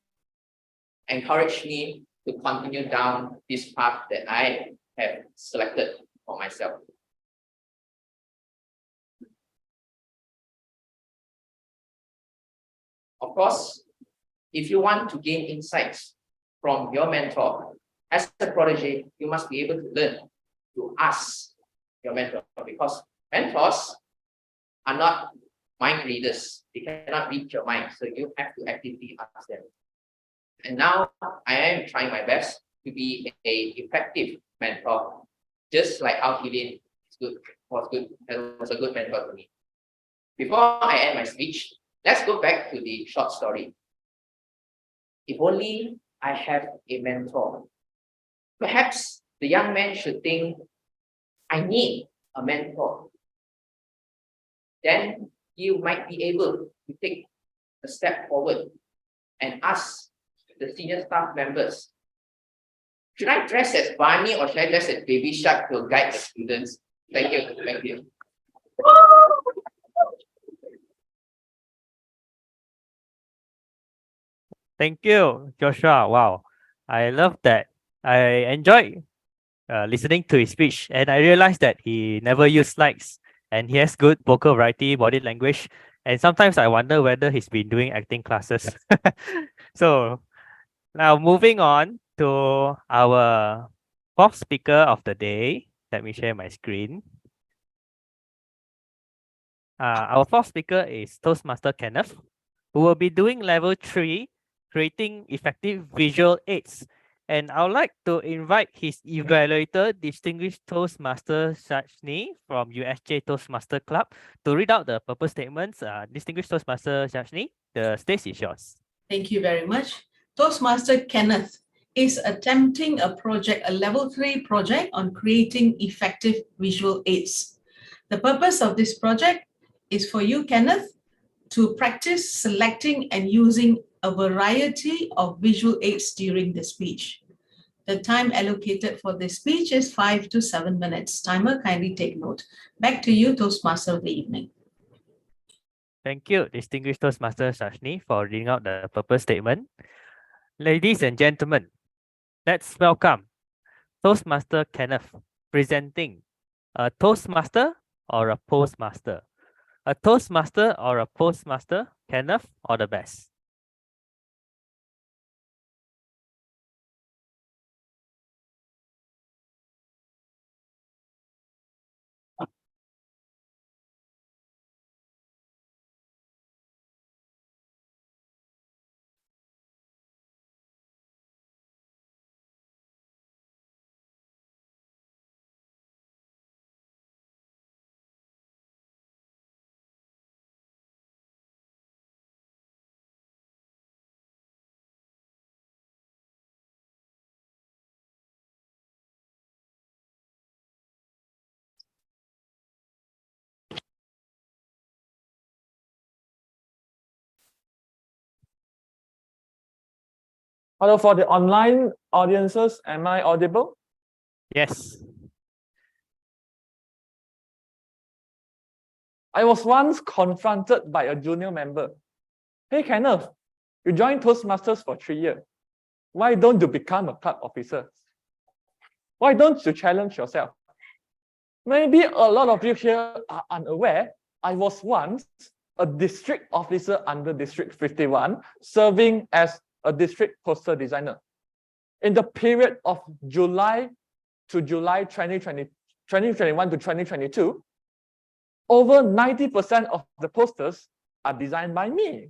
encourage me to continue down this path that I have selected for myself. Of course, if you want to gain insights from your mentor, as a protege, you must be able to learn to ask your mentor, because mentors are not mind readers. They cannot read your mind, so you have to actively ask them. And now I am trying my best to be an effective mentor, just like how Hilman was a good mentor to me. Before I end my speech, let's go back to the short story. If only I have a mentor. Perhaps the young man should think, I need a mentor. Then you might be able to take a step forward and ask the senior staff members, should I dress as Barney or should I dress as Baby Shark to guide the students? Thank you. Thank you. Thank you, Joshua. Wow, I love that. I enjoyed listening to his speech, and I realized that he never used slides, and he has good vocal variety, body language, and sometimes I wonder whether he's been doing acting classes. So now moving on to our fourth speaker of the day. Let me share my screen. Our fourth speaker is Toastmaster Kenneth, who will be doing level 3, creating effective visual aids. And I would like to invite his evaluator, Distinguished Toastmaster Sajni from USJ Toastmaster Club, to read out the purpose statements. Distinguished Toastmaster Sajni, the stage is yours. Thank you very much. Toastmaster Kenneth is attempting a level 3 project on creating effective visual aids. The purpose of this project is for you, Kenneth, to practice selecting and using a variety of visual aids during the speech. The time allocated for this speech is 5 to 7 minutes. Timer, kindly take note. Back to you, Toastmaster of the evening. Thank you, Distinguished Toastmaster Sajni, for reading out the purpose statement. Ladies and gentlemen, let's welcome Toastmaster Kenneth presenting a Toastmaster or a Postmaster. A Toastmaster or a Postmaster, Kenneth or the best? Hello, for the online audiences, am I audible? Yes. I was once confronted by a junior member. Hey, Kenneth, you joined Toastmasters for 3 years. Why don't you become a club officer? Why don't you challenge yourself? Maybe a lot of you here are unaware. I was once a district officer under District 51, serving as a district poster designer. In the period of July to July 2021 to 2022, over 90% of the posters are designed by me.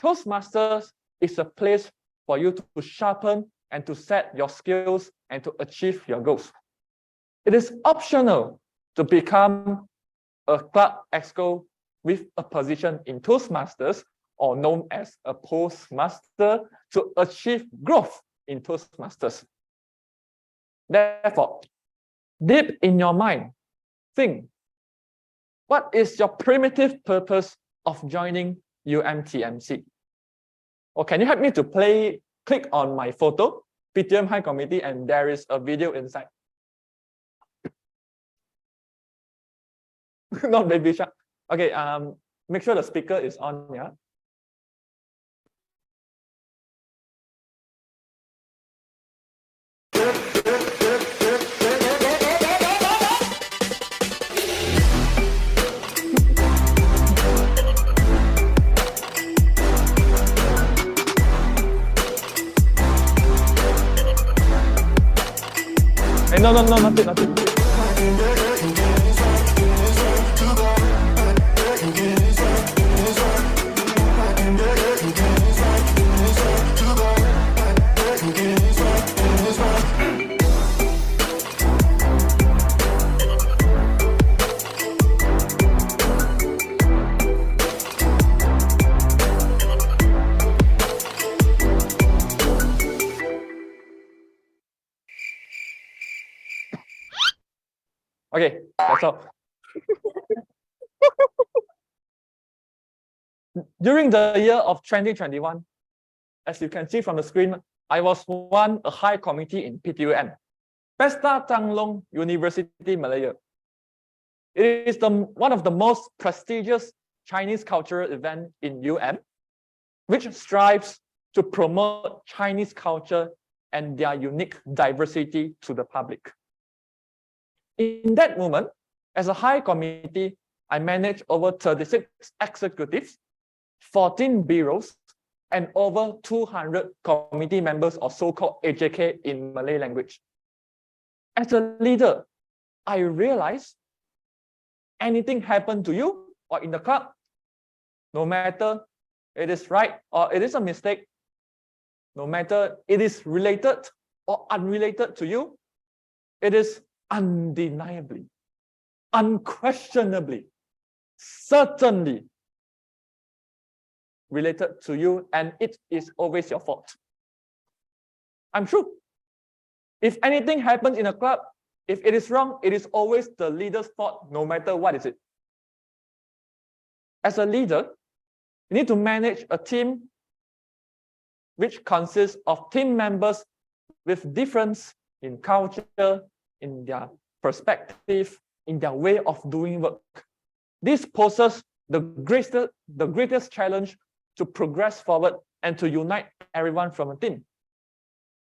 Toastmasters is a place for you to sharpen and to set your skills and to achieve your goals. It is optional to become a club exco with a position in Toastmasters, or known as a postmaster, to achieve growth in Toastmasters. Therefore, deep in your mind, think, what is your primitive purpose of joining UMTMC? Or can you help me to click on my photo, PTM High Committee, and there is a video inside. Not baby shark. Okay, make sure the speaker is on, yeah. Hey, no, nothing. Okay, that's all. During the year of 2021, as you can see from the screen, I was one a high committee in PTUM, Pesta Changlong University, Malaya. It is one of the most prestigious Chinese cultural events in UM, which strives to promote Chinese culture and their unique diversity to the public. In that moment, as a high committee, I managed over 36 executives, 14 bureaus, and over 200 committee members, or so-called AJK in Malay language. As a leader, I realized anything happen to you or in the club, no matter it is right or it is a mistake, no matter it is related or unrelated to you, it is undeniably, unquestionably, certainly related to you, and it is always your fault. I'm true. If anything happens in a club, if it is wrong, it is always the leader's fault, no matter what is it. As a leader, you need to manage a team which consists of team members with difference in culture, in their perspective, in their way of doing work. This poses the greatest challenge to progress forward and to unite everyone from a team.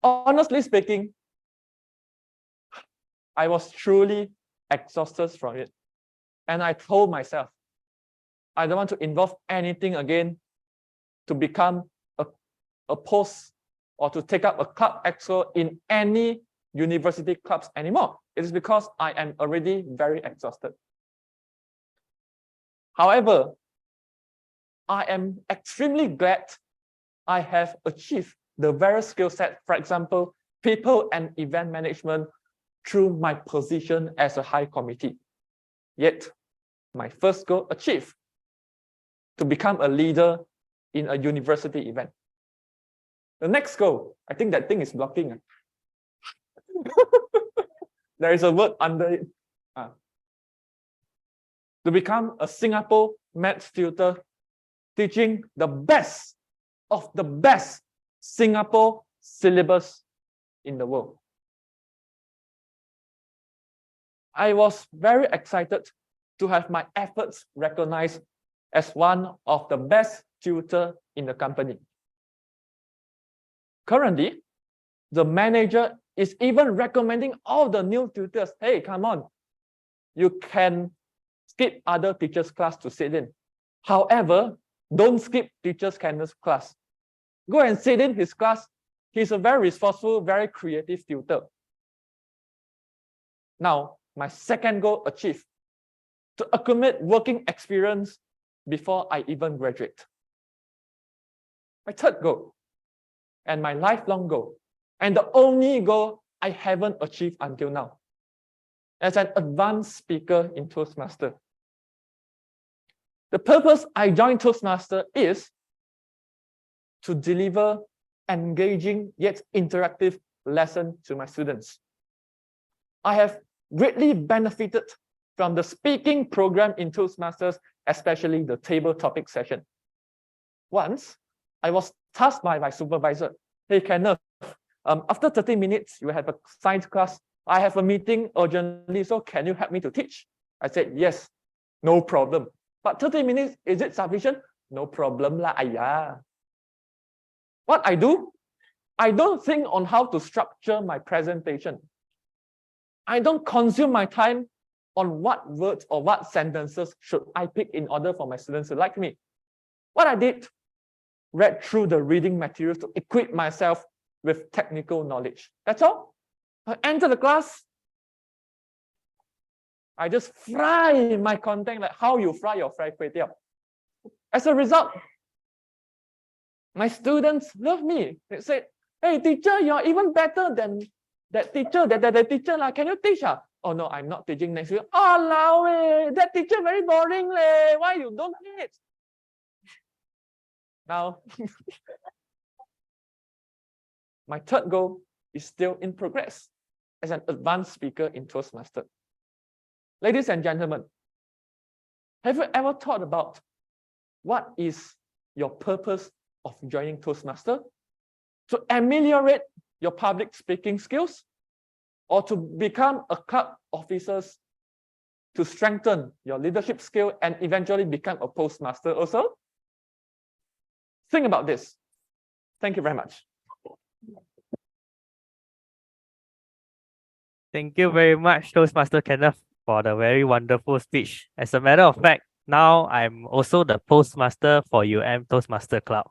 Honestly speaking, I was truly exhausted from it. And I told myself, I don't want to involve anything again to become a post or to take up a club exco in any university clubs anymore. It is because I am already very exhausted. However, I am extremely glad I have achieved the various skill set, for example, people and event management, through my position as a high committee. Yet, my first goal achieved, to become a leader in a university event. The next goal, I think that thing is blocking. There is a word under it. To become a Singapore maths tutor, teaching the best of the best Singapore syllabus in the world. I was very excited to have my efforts recognized as one of the best tutor in the company. Currently, the manager is even recommending all the new tutors, hey, come on, you can skip other teachers' class to sit in. However, don't skip teachers' Kenneth's class. Go and sit in his class. He's a very resourceful, very creative tutor. Now, my second goal achieved, to accumulate working experience before I even graduate. My third goal, and my lifelong goal, and the only goal I haven't achieved until now, as an advanced speaker in Toastmaster. The purpose I joined Toastmaster is to deliver engaging yet interactive lesson to my students. I have greatly benefited from the speaking program in Toastmasters, especially the table topic session. Once, I was tasked by my supervisor, hey Kenneth, after 30 minutes, you have a science class. I have a meeting urgently, so can you help me to teach? I said, yes, no problem. But 30 minutes, is it sufficient? No problem lah, ayah. What I do? I don't think on how to structure my presentation. I don't consume my time on what words or what sentences should I pick in order for my students to like me. What I did, read through the reading materials to equip myself with technical knowledge. That's all. I enter the class. I just fry my content like how you fry your fried kway teow. As a result, my students love me. They say, hey teacher, you're even better than that teacher, that teacher. Can you teach? Oh no, I'm not teaching next week. Oh, that teacher very boring. Why you don't teach? Now, my third goal is still in progress as an advanced speaker in Toastmaster. Ladies and gentlemen, have you ever thought about what is your purpose of joining Toastmaster? To ameliorate your public speaking skills, or to become a club officer to strengthen your leadership skill and eventually become a postmaster also? Think about this. Thank you very much. Thank you very much, Toastmaster Kenneth, for the very wonderful speech. As a matter of fact, now I'm also the postmaster for Toastmaster Club.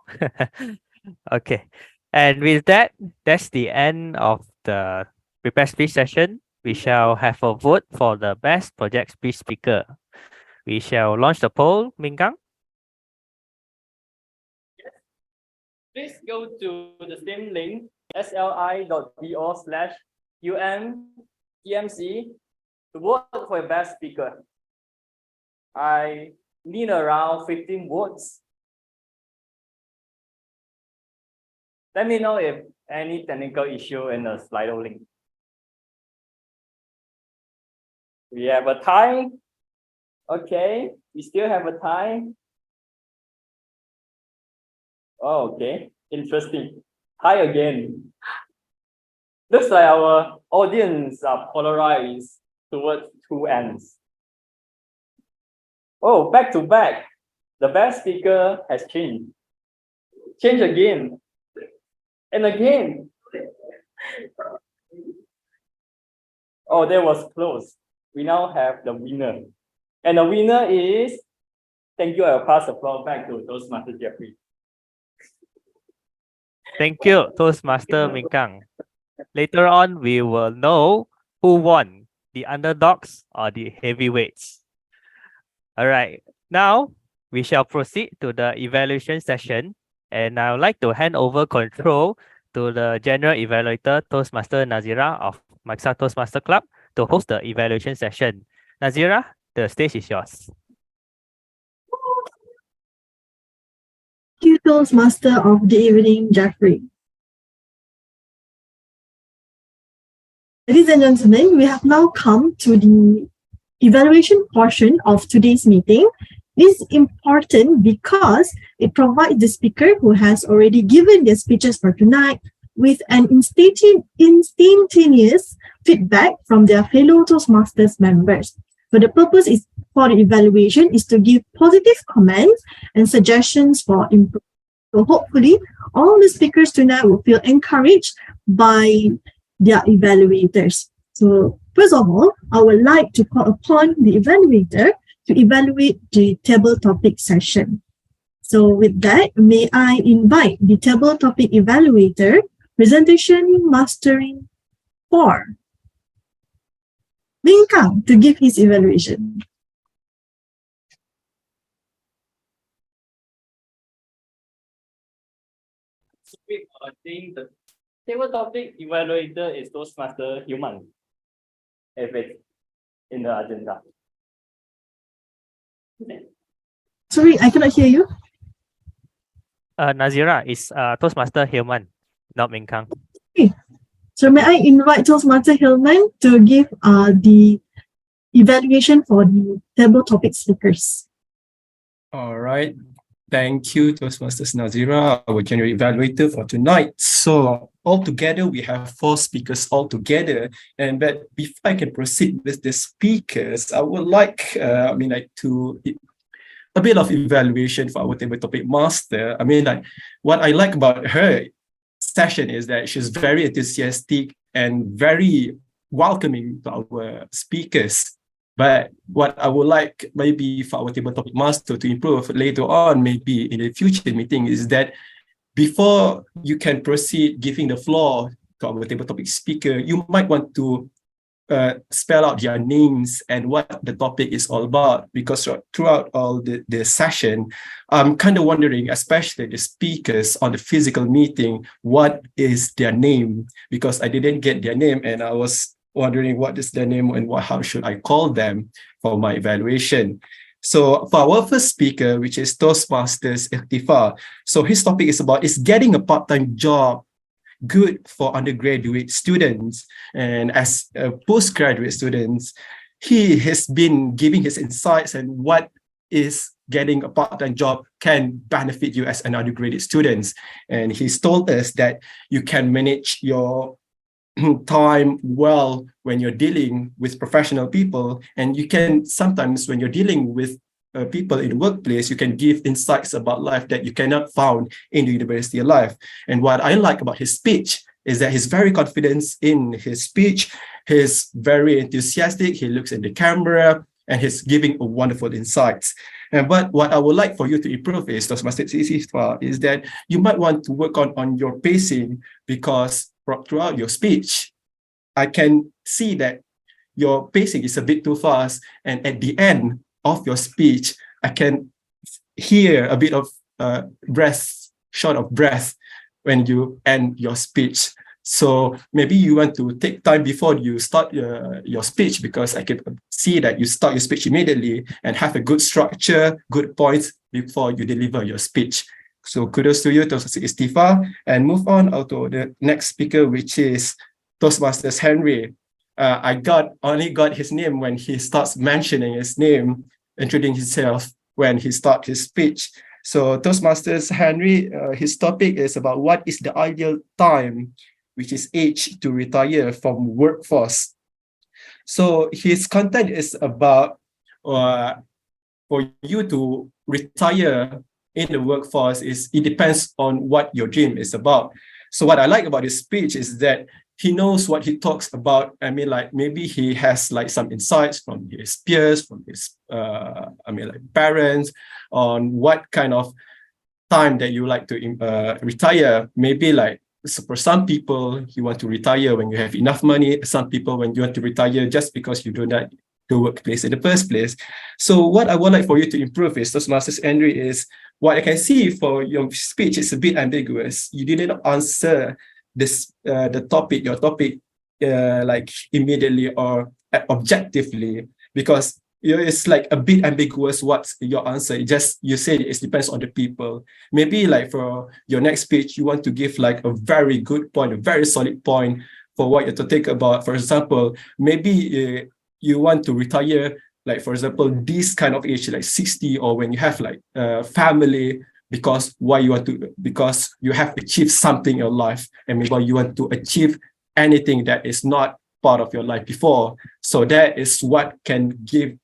Okay. And with that, that's the end of the prepared speech session. We shall have a vote for the best project speech speaker. We shall launch the poll, MIng Kang. Please go to the same link, sli.do/UMTMC to vote for the best speaker. I need around 15 votes. Let me know if any technical issue in the Slido link. We have a tie. Okay, we still have a tie. Oh, okay, interesting. Tie again. Looks like our audience are polarized towards two ends. Oh, back to back. The best speaker has changed. Change again. And again. Oh, that was close. We now have the winner. And the winner is, thank you, I'll pass the floor back to Toastmaster Jefri. Thank you, Toastmaster MIng Kang. Later on, we will know who won, the underdogs or the heavyweights. All right, now we shall proceed to the evaluation session, and I would like to hand over control to the General Evaluator, Toastmaster Nazirah of Microsoft Toastmaster Club, to host the evaluation session. Nazirah, the stage is yours. Thank you, Toastmaster of the evening, Jefri. Ladies and gentlemen, we have now come to the evaluation portion of today's meeting. This is important because it provides the speaker who has already given their speeches for tonight with an instantaneous feedback from their fellow Toastmasters members. But the purpose is for the evaluation is to give positive comments and suggestions for improvement. So hopefully all the speakers tonight will feel encouraged by their evaluators. So first of all, I would like to call upon the evaluator to evaluate the table topic session. So with that, may I invite the table topic evaluator, presentation mastering 4, MIng Kang, to give his evaluation. I think the table topic evaluator is Toastmaster Hilman, if it's in the agenda. Sorry, I cannot hear you. Nazirah is Toastmaster Hilman, not MIng Kang. Okay. So may I invite Toastmaster Hilman to give the evaluation for the table topic speakers. All right. Thank you, Toastmasters Nazirah, our general evaluator for tonight. So altogether, we have 4 speakers altogether. And but before I can proceed with the speakers, I would like, to a bit of evaluation for our table topic master. What I like about her session is that she's very enthusiastic and very welcoming to our speakers. But what I would like maybe for our table topic master to improve later on, maybe in the future meeting, is that before you can proceed giving the floor to our table topic speaker, you might want to spell out their names and what the topic is all about, because throughout all the session, I'm kind of wondering, especially the speakers on the physical meeting, what is their name, because I didn't get their name and I was wondering what is their name and how should I call them for my evaluation. So for our first speaker, which is Toastmasters Ikhtifar, so his topic is getting a part-time job good for undergraduate students? And as a postgraduate students, he has been giving his insights and what is getting a part-time job can benefit you as an undergraduate students. And he's told us that you can manage your time well when you're dealing with professional people, and you can sometimes when you're dealing with people in the workplace, you can give insights about life that you cannot found in the university life. And what I like about his speech is that he's very confident in his speech. He's very enthusiastic. He looks at the camera and he's giving a wonderful insights. But what I would like for you to improve is, is that you might want to work on your pacing, because throughout your speech, I can see that your pacing is a bit too fast. And at the end of your speech, I can hear a bit of short of breath when you end your speech. So maybe you want to take time before you start your speech, because I can see that you start your speech immediately and have a good structure, good points before you deliver your speech. So kudos to you, Toastmaster Ikhtifar, and move on to the next speaker, which is Toastmasters Henry. I only got his name when he starts mentioning his name, introducing himself when he starts his speech. So Toastmasters Henry, his topic is about what is the ideal time, which is age to retire from workforce. So his content is about for you to retire in the workforce it depends on what your dream is about. So what I like about his speech is that he knows what he talks about. I mean, like maybe he has like some insights from his peers, from his parents, on what kind of time that you like to retire. Maybe like, so for some people, you want to retire when you have enough money. Some people, when you want to retire just because you do not the workplace in the first place. So what I would like for you to improve is, Toastmasters Henry, is what I can see for your speech is a bit ambiguous. You didn't answer this your topic like immediately or objectively, because it's like a bit ambiguous what's your answer. You say it depends on the people. Maybe like for your next speech, you want to give like a very good point, a very solid point for what you're to think about. For example, maybe you want to retire like for example, this kind of age, like 60, or when you have like a family, because because you have achieved something in your life, and maybe you want to achieve anything that is not part of your life before. So that is what can give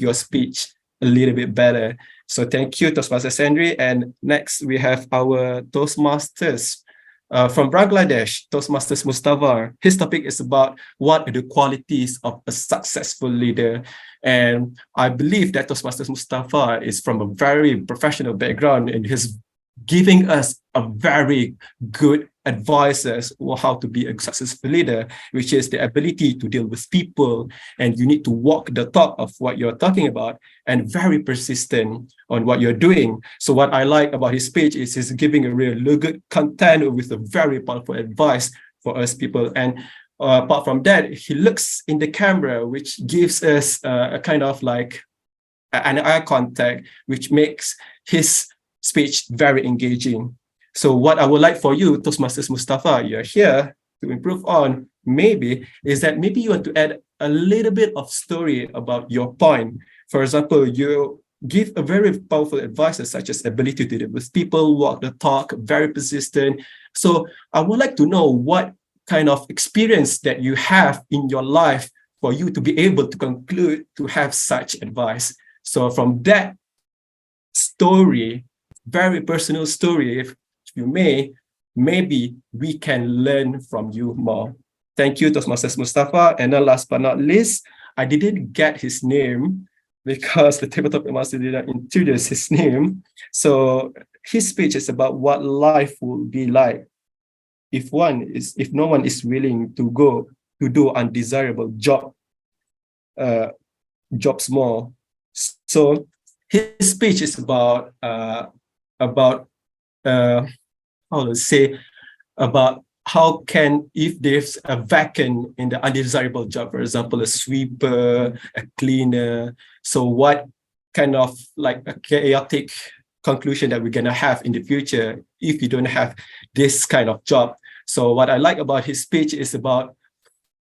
your speech a little bit better. So thank you, Toastmaster Sandri. And next we have our Toastmasters from Bangladesh, Toastmasters Mustafa. His topic is about what are the qualities of a successful leader. And I believe that Toastmasters Mustafa is from a very professional background, and he's giving us a very good advices on how to be a successful leader, which is the ability to deal with people, and you need to walk the talk of what you're talking about, and very persistent on what you're doing. So what I like about his speech is he's giving a really good content with a very powerful advice for us people. And apart from that, he looks in the camera, which gives us a kind of like an eye contact, which makes his speech very engaging. So what I would like for you, Toastmasters Mustafa, you're here to improve on, maybe, is that maybe you want to add a little bit of story about your point. For example, you give a very powerful advice such as ability to deal with people, walk the talk, very persistent. So I would like to know what kind of experience that you have in your life for you to be able to conclude to have such advice. So from that story, very personal story, if you may, maybe we can learn from you more. Thank you, Toastmasters Mustafa. And then last but not least, I didn't get his name because the tabletop master didn't introduce his name. So his speech is about what life will be like if no one is willing to go to do undesirable jobs more. So his speech is about how to say, about how can, if there's a vacant in the undesirable job, for example, a sweeper, a cleaner, so what kind of like a chaotic conclusion that we're gonna have in the future if you don't have this kind of job. So what I like about his speech is about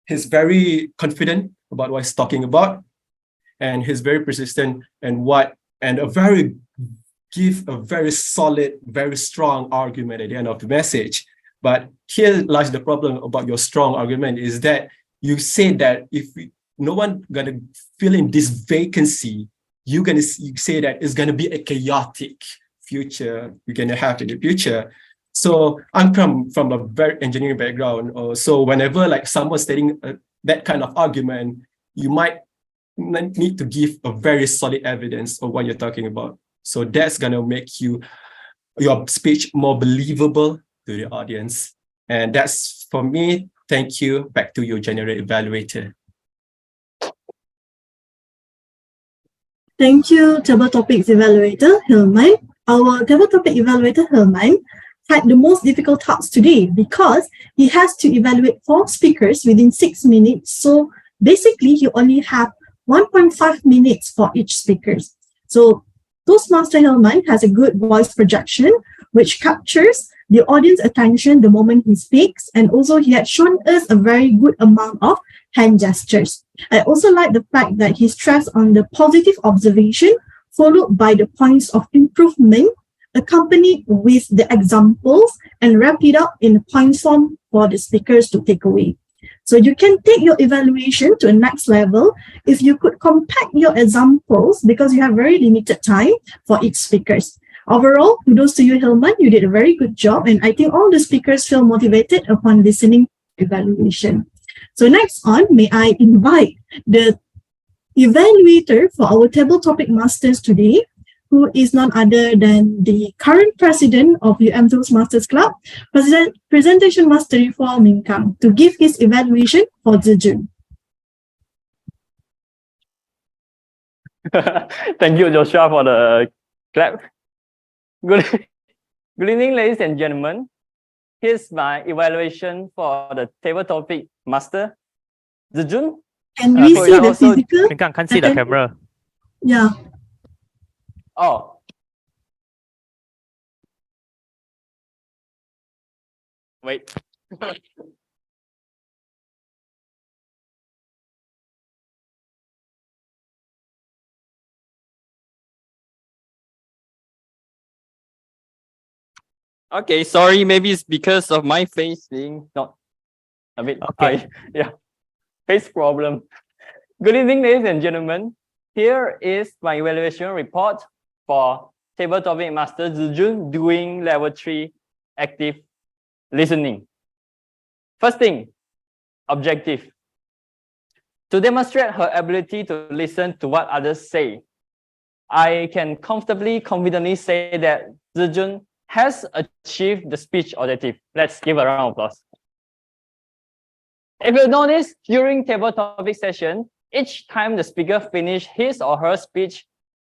he's very confident about what he's talking about, and he's very persistent and give a very solid, very strong argument at the end of the message. But here lies the problem about your strong argument, is that you say that if no one gonna fill in this vacancy, you say that it's gonna be a chaotic future you're gonna have in the future. So I'm from a very engineering background, so whenever like someone's stating that kind of argument, you might need to give a very solid evidence of what you're talking about. So that's gonna make your speech more believable to the audience. And that's for me. Thank you. Back to you, General Evaluator. Thank you, Table Topics Evaluator Hilman. Our Table Topic Evaluator Hilman had the most difficult task today because he has to evaluate 4 speakers within 6 minutes. So basically, you only have 1.5 minutes for each speaker. So Toastmaster Hilman has a good voice projection, which captures the audience attention the moment he speaks, and also he had shown us a very good amount of hand gestures. I also like the fact that he stressed on the positive observation followed by the points of improvement, accompanied with the examples, and wrap it up in a point form for the speakers to take away. So you can take your evaluation to a next level if you could compact your examples because you have very limited time for each speakers. Overall, kudos to you, Hilman. You did a very good job, and I think all the speakers feel motivated upon listening to evaluation. So next on, may I invite the evaluator for our Table Topic Masters today, who is none other than the current president of Toastmasters Club, Presentation Mastery for MIng Kang, to give his evaluation for Zijun. Thank you, Joshua, for the clap. Good evening, ladies and gentlemen. Here's my evaluation for the Table Topic Master, Zijun. Can we see the physical? MIng Kang can't see the camera. Yeah. Oh. Wait. Okay, sorry, maybe it's because of my face being not a bit Okay. yeah, face problem. Good evening, ladies and gentlemen. Here is my evaluation report for Table Topic Master Zijun doing Level 3 Active Listening. First thing, objective. To demonstrate her ability to listen to what others say, I can confidently say that Zijun has achieved the speech objective. Let's give a round of applause. If you notice, during table topic session, each time the speaker finishes his or her speech,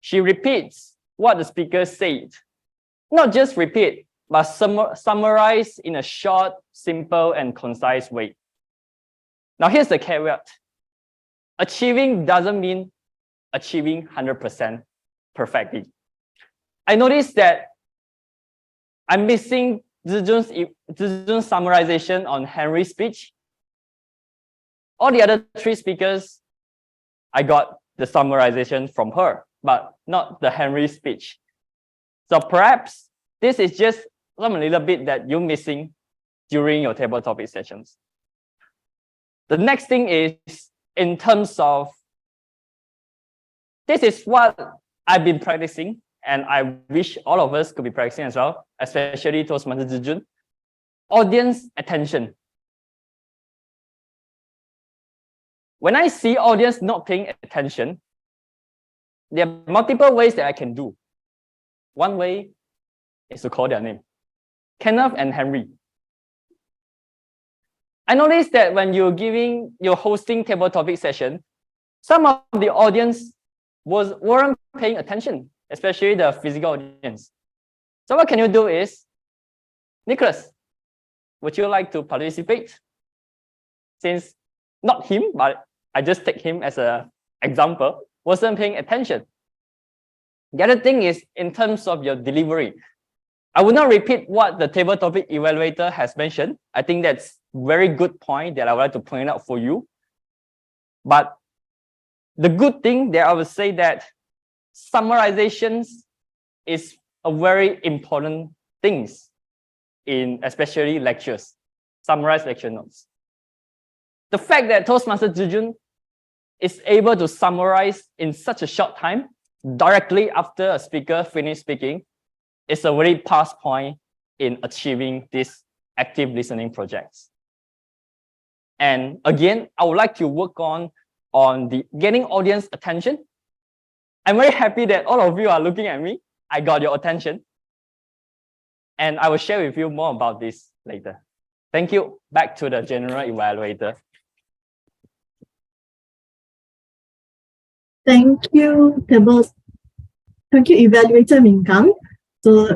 she repeats what the speaker said. Not just repeat, but summarize in a short, simple, and concise way. Now here's the caveat. Achieving doesn't mean achieving 100% perfectly. I noticed that I'm missing Zijun's summarization on Henry's speech. All the other three speakers, I got the summarization from her, but not the Henry speech. So perhaps this is just a little bit that you're missing during your table topic sessions. The next thing is in terms of, this is what I've been practicing, and I wish all of us could be practicing as well, especially Toastmaster Zijun. Audience attention. When I see audience not paying attention, there are multiple ways that I can do. One way is to call their name. Kenneth and Henry. I noticed that when you're hosting table topic session, some of the audience weren't paying attention, especially the physical audience. So what can you do is, Nicholas, would you like to participate? Since not him, but I just take him as an example, wasn't paying attention. The other thing is in terms of your delivery. I will not repeat what the table topic evaluator has mentioned. I think that's a very good point that I would like to point out for you. But the good thing that I would say that summarizations is a very important thing in especially lectures, summarize lecture notes. The fact that Toastmaster Zijun is able to summarize in such a short time, directly after a speaker finished speaking, is a very past point in achieving these active listening projects. And again, I would like to work on the getting audience attention. I'm very happy that all of you are looking at me. I got your attention. And I will share with you more about this later. Thank you. Back to the general evaluator. Thank you, evaluator MIng Kang. So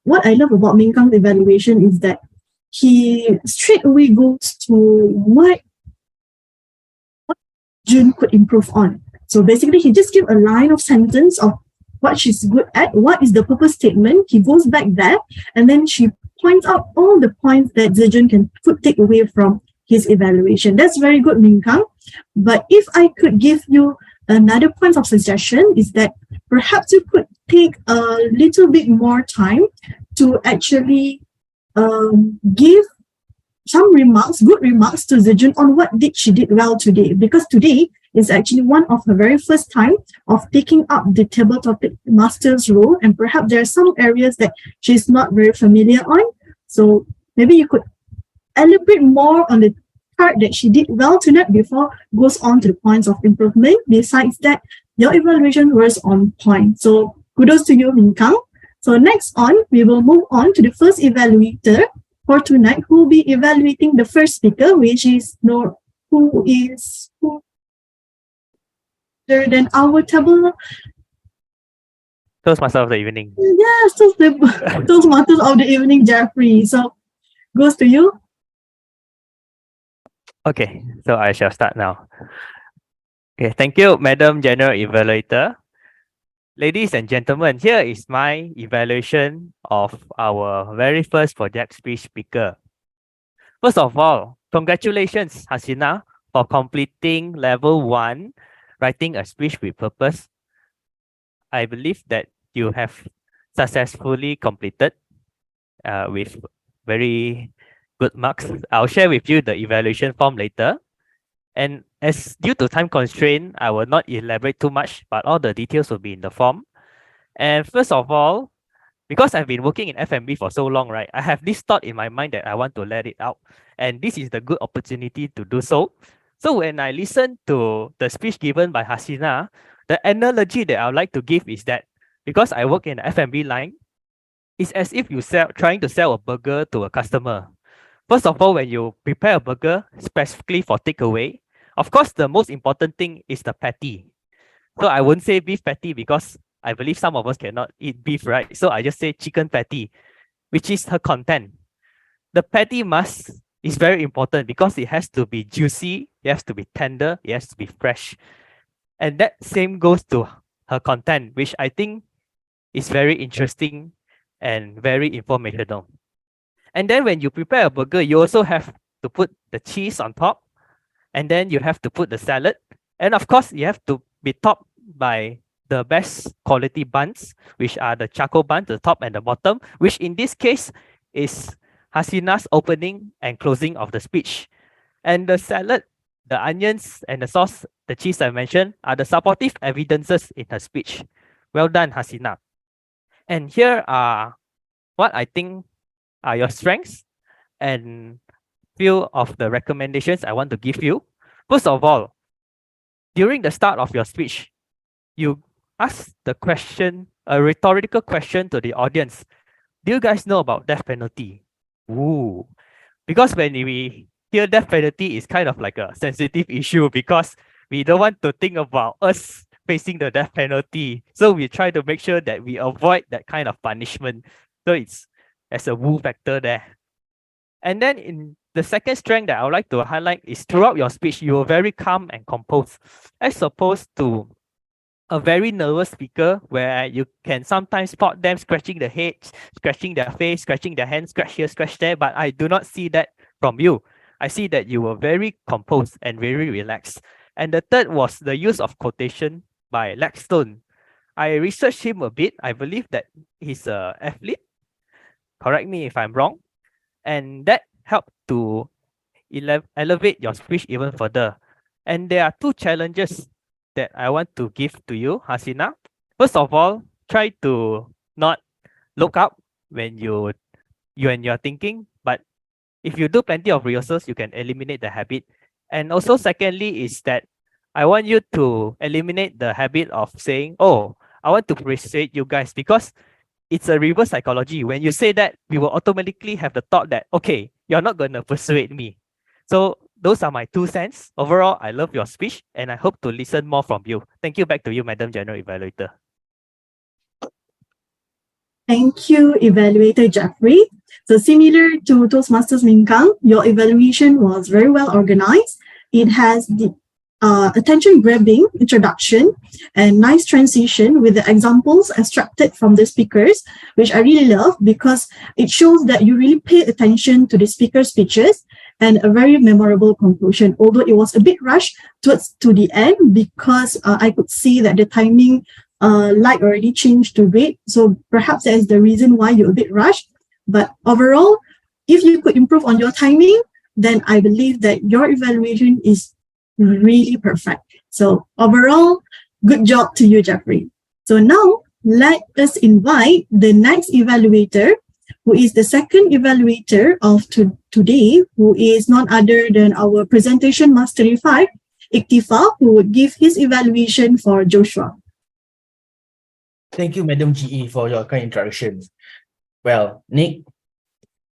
what I love about MIng Kang's evaluation is that he straight away goes to what Jun could improve on. So basically, he just gives a line of sentence of what she's good at, what is the purpose statement. He goes back there, and then she points out all the points that Zijun could take away from his evaluation. That's very good, MIng Kang. But if I could give you another point of suggestion, is that perhaps you could take a little bit more time to actually give some remarks, good remarks to Zijun on what she did well today, because today is actually one of her very first time of taking up the table topic master's role, and perhaps there are some areas that she's not very familiar on. So maybe you could elaborate more on the part that she did well tonight before goes on to the points of improvement. Besides that, your evaluation was on point. So kudos to you, MIng Kang. So next on, we will move on to the first evaluator for tonight, who will be evaluating the first speaker, which is than our table. Toastmaster of the evening. Yes, Toastmasters of the evening, Jefri. So goes to you. Okay, so I shall start now. Okay, thank you, Madam General Evaluator. Ladies and gentlemen, here is my evaluation of our very first project speech speaker. First of all, congratulations, Hasinah, for completing level 1, writing a speech with purpose. I believe that you have successfully completed. with very good marks. I'll share with you the evaluation form later. And as due to time constraint, I will not elaborate too much, but all the details will be in the form. And first of all, because I've been working in F&B for so long, right, I have this thought in my mind that I want to let it out. And this is the good opportunity to do so. So when I listen to the speech given by Hasinah, the analogy that I would like to give is that because I work in the F&B line, it's as if you trying to sell a burger to a customer. First of all, when you prepare a burger specifically for takeaway, of course, the most important thing is the patty. So I won't say beef patty because I believe some of us cannot eat beef, right? So I just say chicken patty, which is her content. The patty is very important because it has to be juicy, it has to be tender, it has to be fresh. And that same goes to her content, which I think is very interesting and very informational. And then when you prepare a burger, you also have to put the cheese on top, and then you have to put the salad. And of course, you have to be topped by the best quality buns, which are the charcoal buns, the top and the bottom, which in this case is Hasinah's opening and closing of the speech. And the salad, the onions and the sauce, the cheese I mentioned, are the supportive evidences in her speech. Well done, Hasinah. And here are what I think are your strengths and few of the recommendations I want to give you. First of all, during the start of your speech, you ask the question, a rhetorical question to the audience. Do you guys know about death penalty? Ooh. Because when we hear death penalty, it's kind of like a sensitive issue because we don't want to think about us facing the death penalty. So we try to make sure that we avoid that kind of punishment. So it's as a woo factor there. And then in the second strength that I would like to highlight is throughout your speech, you were very calm and composed, as opposed to a very nervous speaker where you can sometimes spot them scratching their head, scratching their face, scratching their hands, scratch here, scratch there, but I do not see that from you. I see that you were very composed and very relaxed. And the third was the use of quotation by Blackstone. I researched him a bit. I believe that he's an athlete. Correct me if I'm wrong. And that helped to elevate your speech even further. And there are two challenges that I want to give to you, Hasinah. First of all, try to not look up when you're thinking, but if you do plenty of rehearsals, you can eliminate the habit. And also secondly is that I want you to eliminate the habit of saying, oh, I want to persuade you guys, because it's a reverse psychology. When you say that, we will automatically have the thought that, okay, you're not going to persuade me. So those are my 2 cents. Overall, I love your speech and I hope to listen more from you. Thank you. Back to you, Madam General Evaluator. Thank you, Evaluator Jefri. So similar to Toastmasters MIng Kang, your evaluation was very well organized. It has the attention-grabbing introduction and nice transition with the examples extracted from the speakers, which I really love because it shows that you really pay attention to the speaker's speeches, and a very memorable conclusion, although it was a bit rushed to the end because I could see that the timing light already changed to red. So perhaps that is the reason why you're a bit rushed. But overall, if you could improve on your timing, then I believe that your evaluation is really perfect. So overall, good job to you, Jefri. So now let us invite the next evaluator, who is the second evaluator of today, who is none other than our presentation mastery 5, Ikhtifar, who would give his evaluation for Joshua. Thank you, Madam GE, for your kind introduction. Well, Nick,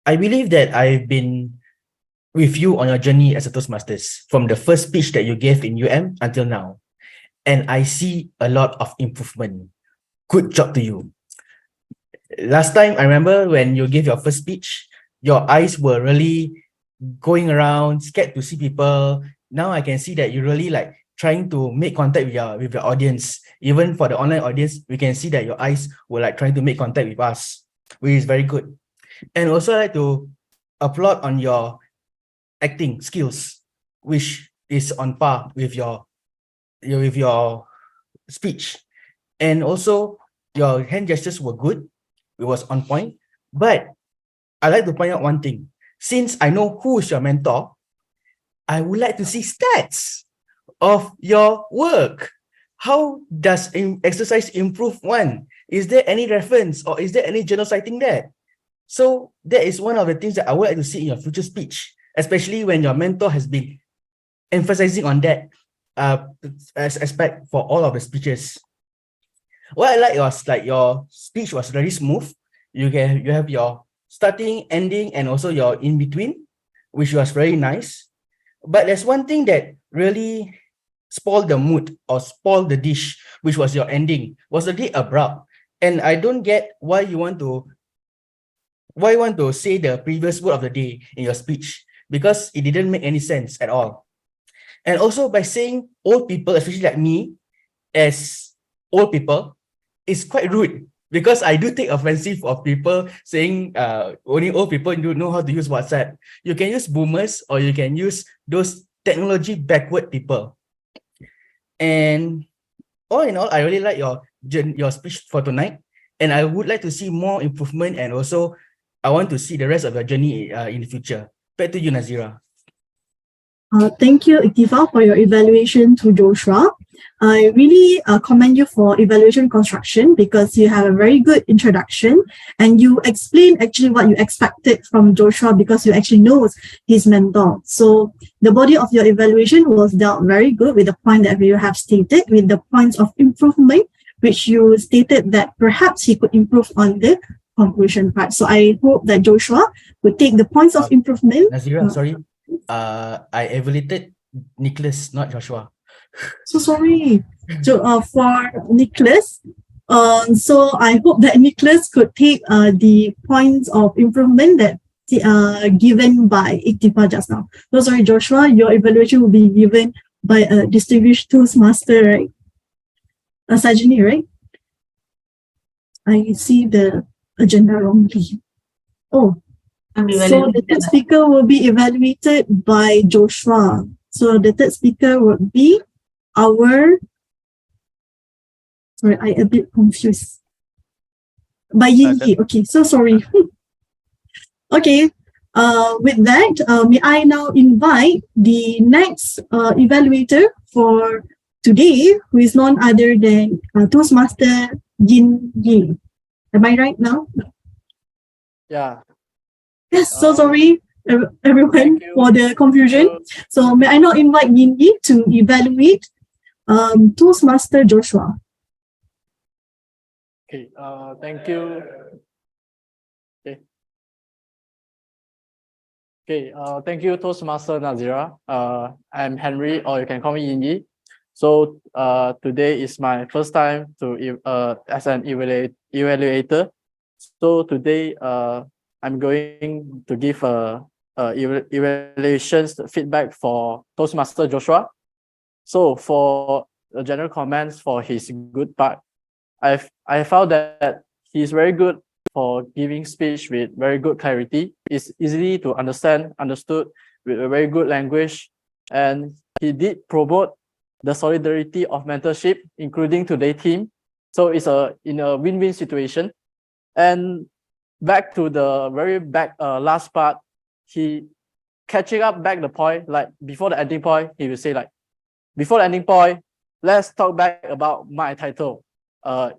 I believe that I've been with you on your journey as a Toastmasters from the first speech that you gave in UM until now. And I see a lot of improvement. Good job to you. Last time, I remember when you gave your first speech, your eyes were really going around, scared to see people. Now I can see that you're really like trying to make contact with your audience. Even for the online audience, we can see that your eyes were like trying to make contact with us, which is very good. And also I like to applaud on your acting skills, which is on par with your speech. And also your hand gestures were good. It was on point. But I like to point out one thing. Since I know who is your mentor, I would like to see stats of your work. How does exercise improve one? Is there any reference or is there any journal citing there? So that is one of the things that I would like to see in your future speech, especially when your mentor has been emphasizing on that as aspect for all of the speeches. What I like was like your speech was very smooth. You have your starting, ending, and also your in between, which was very nice. But there's one thing that really spoiled the mood or spoiled the dish, which was your ending, was a bit abrupt. And I don't get why you want to say the previous word of the day in your speech, because it didn't make any sense at all. And also by saying old people, especially like me, as old people, is quite rude, because I do take offensive of people saying only old people do know how to use WhatsApp. You can use boomers or you can use those technology backward people. And all in all, I really like your speech for tonight, and I would like to see more improvement, and also I want to see the rest of your journey in the future. Back to you, Nazirah. Thank you, Ikhtifar, for your evaluation to Joshua. I really commend you for evaluation construction, because you have a very good introduction and you explain actually what you expected from Joshua, because you actually know his mentor. So the body of your evaluation was dealt very good with the point that you have stated, with the points of improvement, which you stated that perhaps he could improve on the conclusion part. So I hope that Joshua would take the points of improvement. Nazirah, sorry. I evaluated Nicholas, not Joshua. So sorry. So for Nicholas, so I hope that Nicholas could take the points of improvement that given by Ikhtifar just now. So sorry, Joshua, your evaluation will be given by a distinguished Toastmaster, right? Sajni, right? I see the agenda wrongly. Oh, so the third speaker will be evaluated by Joshua. So the third speaker would be our, sorry, I a bit confused. By Yeat. Okay, so sorry. Okay, with that, may I now invite the next evaluator for today, who is none other than Toastmaster Yeat. Am I right now? Yeah. Yes, so sorry everyone for the confusion. So may I now invite Yeat to evaluate Toastmaster Joshua. Okay, thank you. Okay, thank you, Toastmaster Nazirah. I'm Henry, or you can call me Yeat. So today is my first time to as an evaluator. So today I'm going to give evaluations feedback for Toastmaster Joshua. So for the general comments for his good part, I found that he's very good for giving speech with very good clarity. It's easy to understood with a very good language, and he did promote the solidarity of mentorship, including today's team. So it's in a win-win situation. And back to the very last part, he catching up back the point, like before the ending point, he will say like, before the ending point, let's talk back about my title,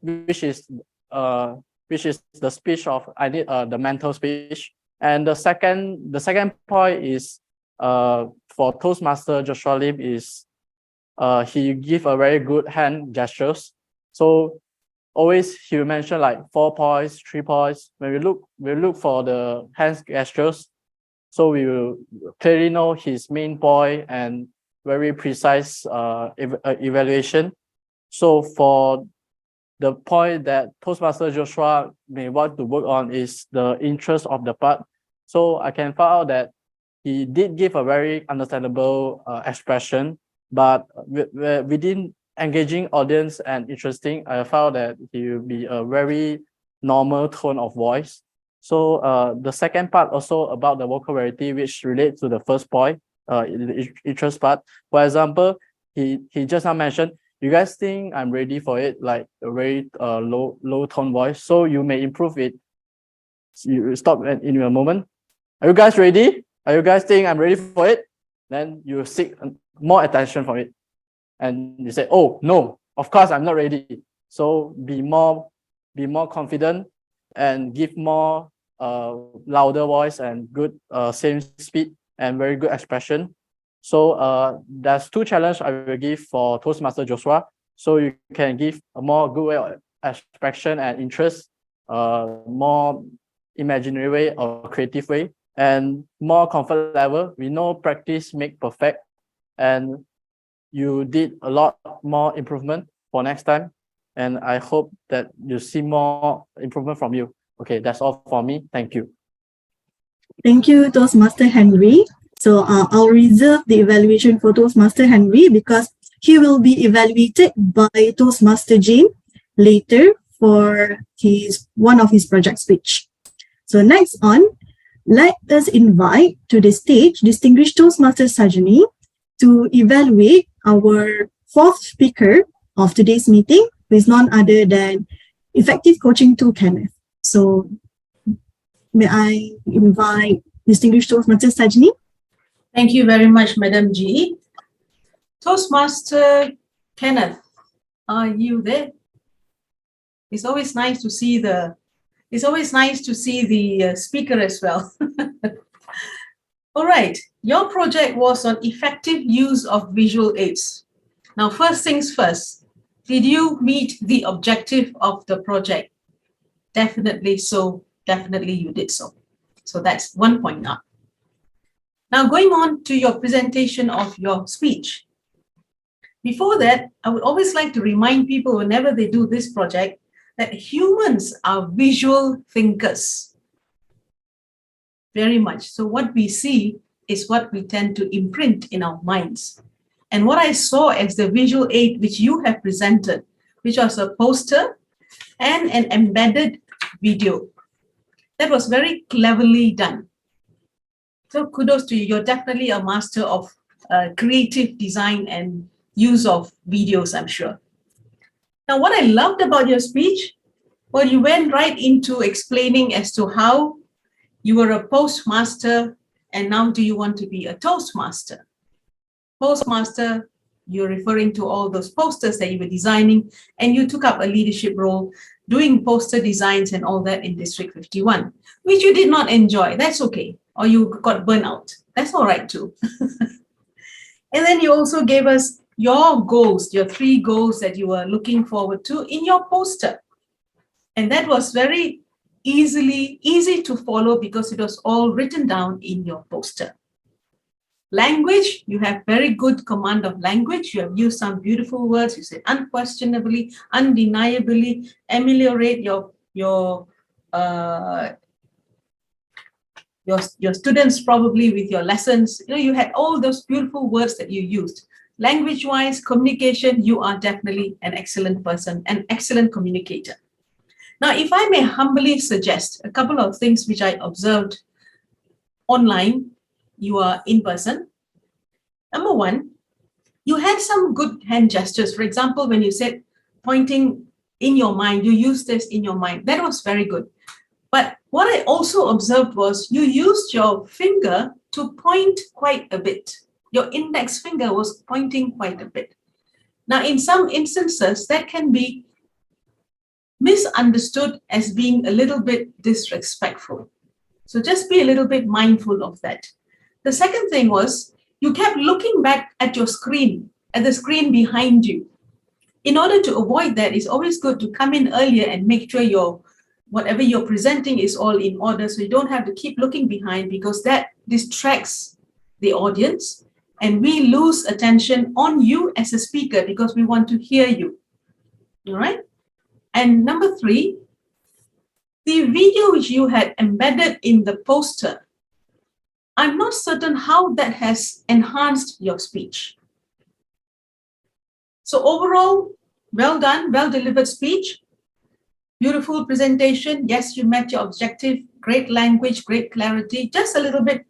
which is the speech of I need the mental speech. And the second point is for Toastmaster Joshua Lim is he give a very good hand gestures. So always he will mention like 4 points, 3 points. When we look for the hand gestures, so we will clearly know his main point and very precise evaluation. So for the point that Toastmaster Joshua may want to work on is the interest of the part. So I can find out that he did give a very understandable expression, but within engaging audience and interesting, I found that he will be a very normal tone of voice. So the second part also about the vocal variety, which relates to the first point, the interest part. For example, he just now mentioned, you guys think I'm ready for it, like a very low tone voice. So you may improve it you stop in a moment. Are you guys ready? Are you guys think I'm ready for it? Then you seek more attention from it. And you say, oh, no, of course I'm not ready. So be more confident and give more louder voice and good same speed and very good expression. So there's two challenges I will give for Toastmaster Joshua. So you can give a more good way of expression and interest, more imaginary way or creative way, and more comfort level. We know practice make perfect, and you did a lot more improvement for next time. And I hope that you see more improvement from you. Okay, that's all for me. Thank you. Thank you, Toastmaster Henry. So I'll reserve the evaluation for Toastmaster Henry because he will be evaluated by Toastmaster Jane later for one of his project speech. So next on, let us invite to the stage distinguished Toastmaster Sajni to evaluate our fourth speaker of today's meeting, who is none other than Effective Coaching Tool Kenneth. So may I invite distinguished Toastmaster Sajni? Thank you very much, Madam G. Toastmaster Kenneth, are you there? It's always nice to see the speaker as well. All right, your project was on effective use of visual aids. Now, first things first, did you meet the objective of the project? Definitely so. Definitely you did so. So that's 1 point up. Now, going on to your presentation of your speech. Before that, I would always like to remind people whenever they do this project that humans are visual thinkers. Very much. So what we see is what we tend to imprint in our minds. And what I saw as the visual aid which you have presented, which was a poster and an embedded video, that was very cleverly done. So kudos to you. You're definitely a master of creative design and use of videos, I'm sure. Now, what I loved about your speech, well, you went right into explaining as to how you were a postmaster and now do you want to be a Toastmaster. Postmaster, you're referring to all those posters that you were designing and you took up a leadership role doing poster designs and all that in District 51, which you did not enjoy. That's okay. Or you got burnt out. That's all right too. And then you also gave us your goals, your 3 goals that you were looking forward to in your poster. And that was very easy to follow because it was all written down in your poster. Language, you have very good command of language. You have used some beautiful words. You said unquestionably, undeniably, ameliorate your students probably with your lessons. You know, you had all those beautiful words that you used. Language-wise, communication, you are definitely an excellent person, an excellent communicator. Now, if I may humbly suggest a couple of things which I observed online, you are in person. Number 1, you had some good hand gestures. For example, when you said pointing in your mind, you used this in your mind. That was very good. But what I also observed was you used your finger to point quite a bit. Your index finger was pointing quite a bit. Now, in some instances, that can be misunderstood as being a little bit disrespectful. So just be a little bit mindful of that. The second thing was you kept looking back at your screen, at the screen behind you. In order to avoid that, it's always good to come in earlier and make sure whatever you're presenting is all in order, so you don't have to keep looking behind because that distracts the audience and we lose attention on you as a speaker because we want to hear you. All right? And number 3, the video which you had embedded in the poster, I'm not certain how that has enhanced your speech. So overall, well done, well delivered speech, beautiful presentation. Yes, you met your objective, great language, great clarity, just a little bit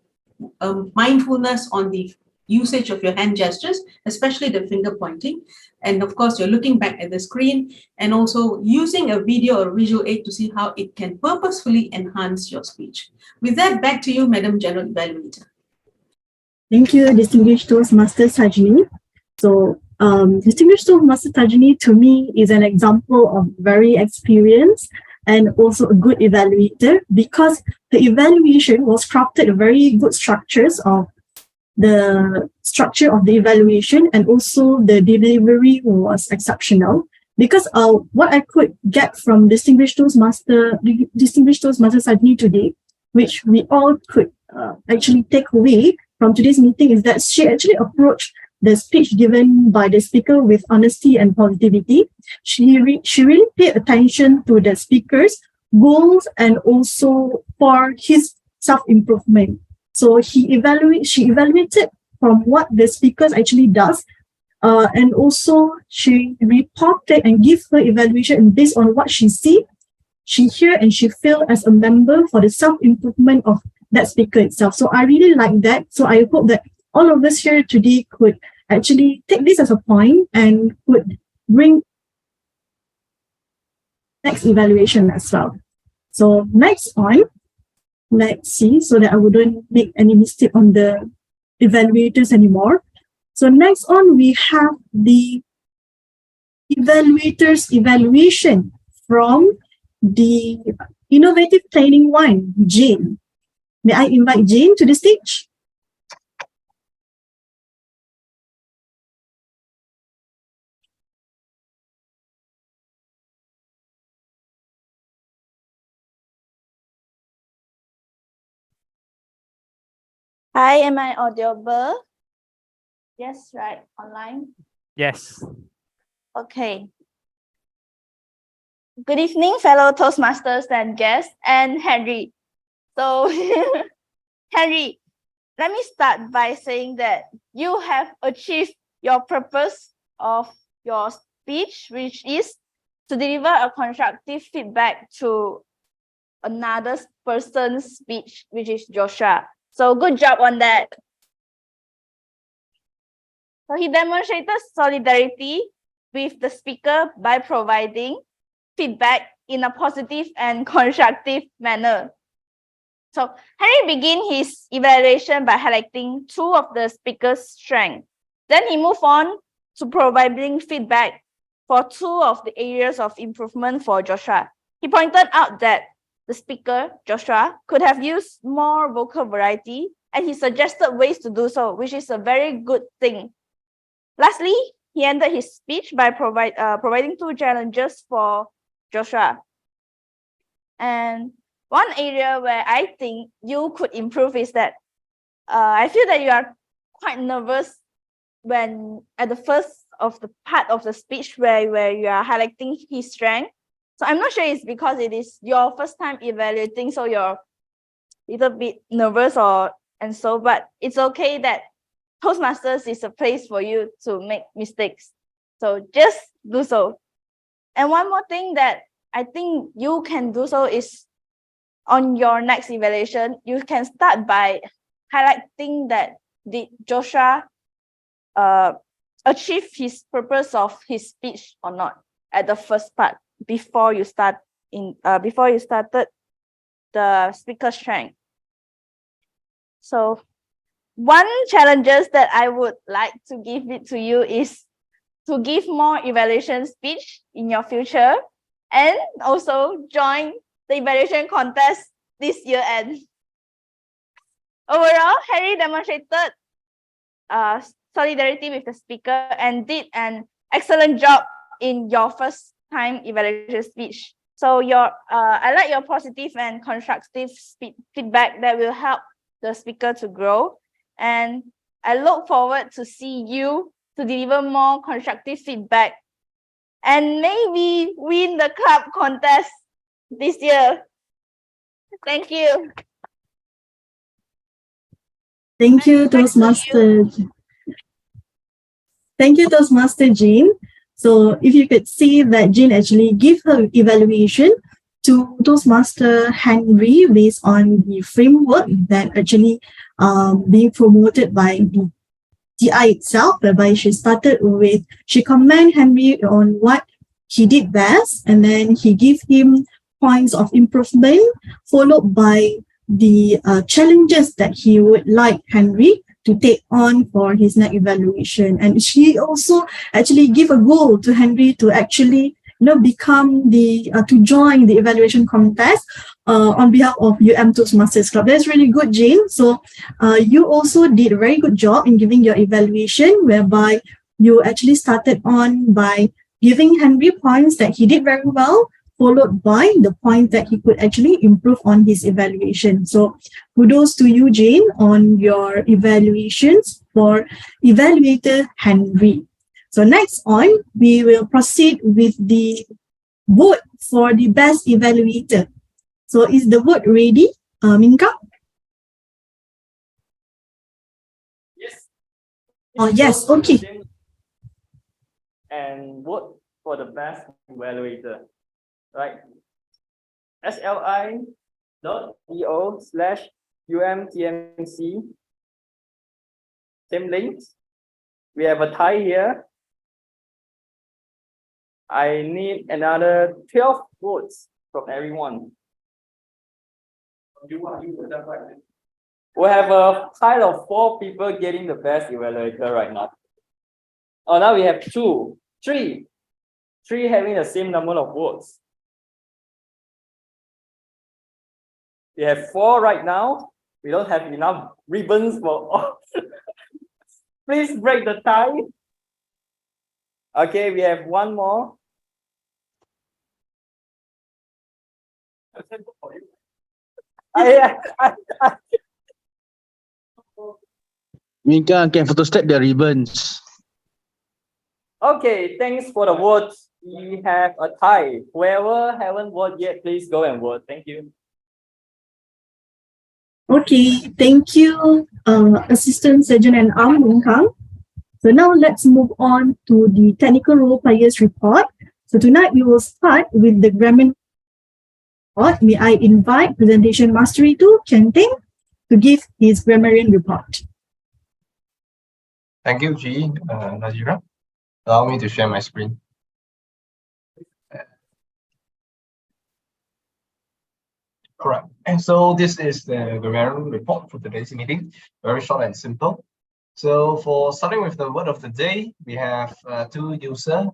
mindfulness on the usage of your hand gestures, especially the finger pointing. And of course, you're looking back at the screen and also using a video or visual aid to see how it can purposefully enhance your speech. With that, back to you, Madam General Evaluator. Thank you, distinguished Toastmaster Sajni. So, distinguished Toastmaster Sajni to me is an example of very experienced and also a good evaluator, because the evaluation was crafted very good structures of the structure of the evaluation, and also the delivery was exceptional. Because what I could get from distinguished Toastmaster Sajni today, which we all could actually take away from today's meeting, is that she actually approached the speech given by the speaker with honesty and positivity. She really paid attention to the speaker's goals and also for his self-improvement. So she evaluated from what the speaker actually does, and also she reported and gave her evaluation based on what she see, she hear, and she feel as a member for the self-improvement of that speaker itself. So I really like that. So I hope that all of us here today could actually take this as a point and could bring next evaluation as well. So next on, let's see, so that I wouldn't make any mistake on the evaluators anymore. So next on, we have the evaluators evaluation from the Innovative Planning 1, Jane. May I invite Jane to the stage? Hi, am I audible? Yes, right, online. Yes. Okay. Good evening, fellow Toastmasters and guests, and Henry. So, Henry, let me start by saying that you have achieved your purpose of your speech, which is to deliver a constructive feedback to another person's speech, which is Joshua. So good job on that. So he demonstrated solidarity with the speaker by providing feedback in a positive and constructive manner. So Henry began his evaluation by highlighting two of the speaker's strengths. Then he moved on to providing feedback for two of the areas of improvement for Joshua. He pointed out that the speaker, Joshua, could have used more vocal variety, and he suggested ways to do so, which is a very good thing. Lastly, he ended his speech by providing two challenges for Joshua. And one area where I think you could improve is that I feel that you are quite nervous when at the first of the part of the speech where you are highlighting his strength. So I'm not sure it's because it is your first time evaluating, so you're a little bit nervous but it's okay that Toastmasters is a place for you to make mistakes. So just do so. And one more thing that I think you can do so is on your next evaluation, you can start by highlighting that did Joshua achieve his purpose of his speech or not at the first part before you started the speaker's strength. So one challenges that I would like to give it to you is to give more evaluation speech in your future, and also join the evaluation contest this year end. Overall, Harry demonstrated solidarity with the speaker and did an excellent job in your first time evaluation speech. So I like your positive and constructive feedback that will help the speaker to grow. And I look forward to see you to deliver more constructive feedback and maybe win the club contest this year. Thank you. Thank you, Toastmaster. Thank you, Toastmaster Jean. So if you could see that Jean actually gave her evaluation to Toastmaster Henry based on the framework that actually being promoted by the TI itself, whereby she started with, she commended Henry on what he did best, and then he gave him points of improvement, followed by the challenges that he would like Henry to take on for his next evaluation. And she also actually give a goal to Henry to actually become the to join the evaluation contest on behalf of Toastmasters Club. That's really good, Jane. So you also did a very good job in giving your evaluation, whereby you actually started on by giving Henry points that he did very well, followed by the point that he could actually improve on his evaluation. So kudos to you, Jane, on your evaluations for evaluator Henry. So next on, we will proceed with the vote for the best evaluator. So is the vote ready, MIng Kang? Yes. Oh, yes, okay. And vote for the best evaluator, right? sli.do/umtmc. Same links. We have a tie here. I need another 12 votes from everyone. We have a pile of 4 people getting the best evaluator right now. Oh, now we have 2, 3. 3 having the same number of votes. We have 4 right now. We don't have enough ribbons for all. Please break the tie. Okay, we have 1 more. MIng Kang can photostat their ribbons. Okay, thanks for the votes. We have a tie. Whoever haven't voted yet, please go and vote. Thank you. Okay, thank you, Assistant Surgeon and MIng Kang. So now let's move on to the technical role players report. So tonight we will start with the Grammarian Report. May I invite Presentation Mastery 2, Teng, to give his Grammarian Report. Thank you, G. Nazirah. Allow me to share my screen. Correct. And so this is the Grammarian Report for today's meeting. Very short and simple. So for starting with the word of the day, we have 2 users.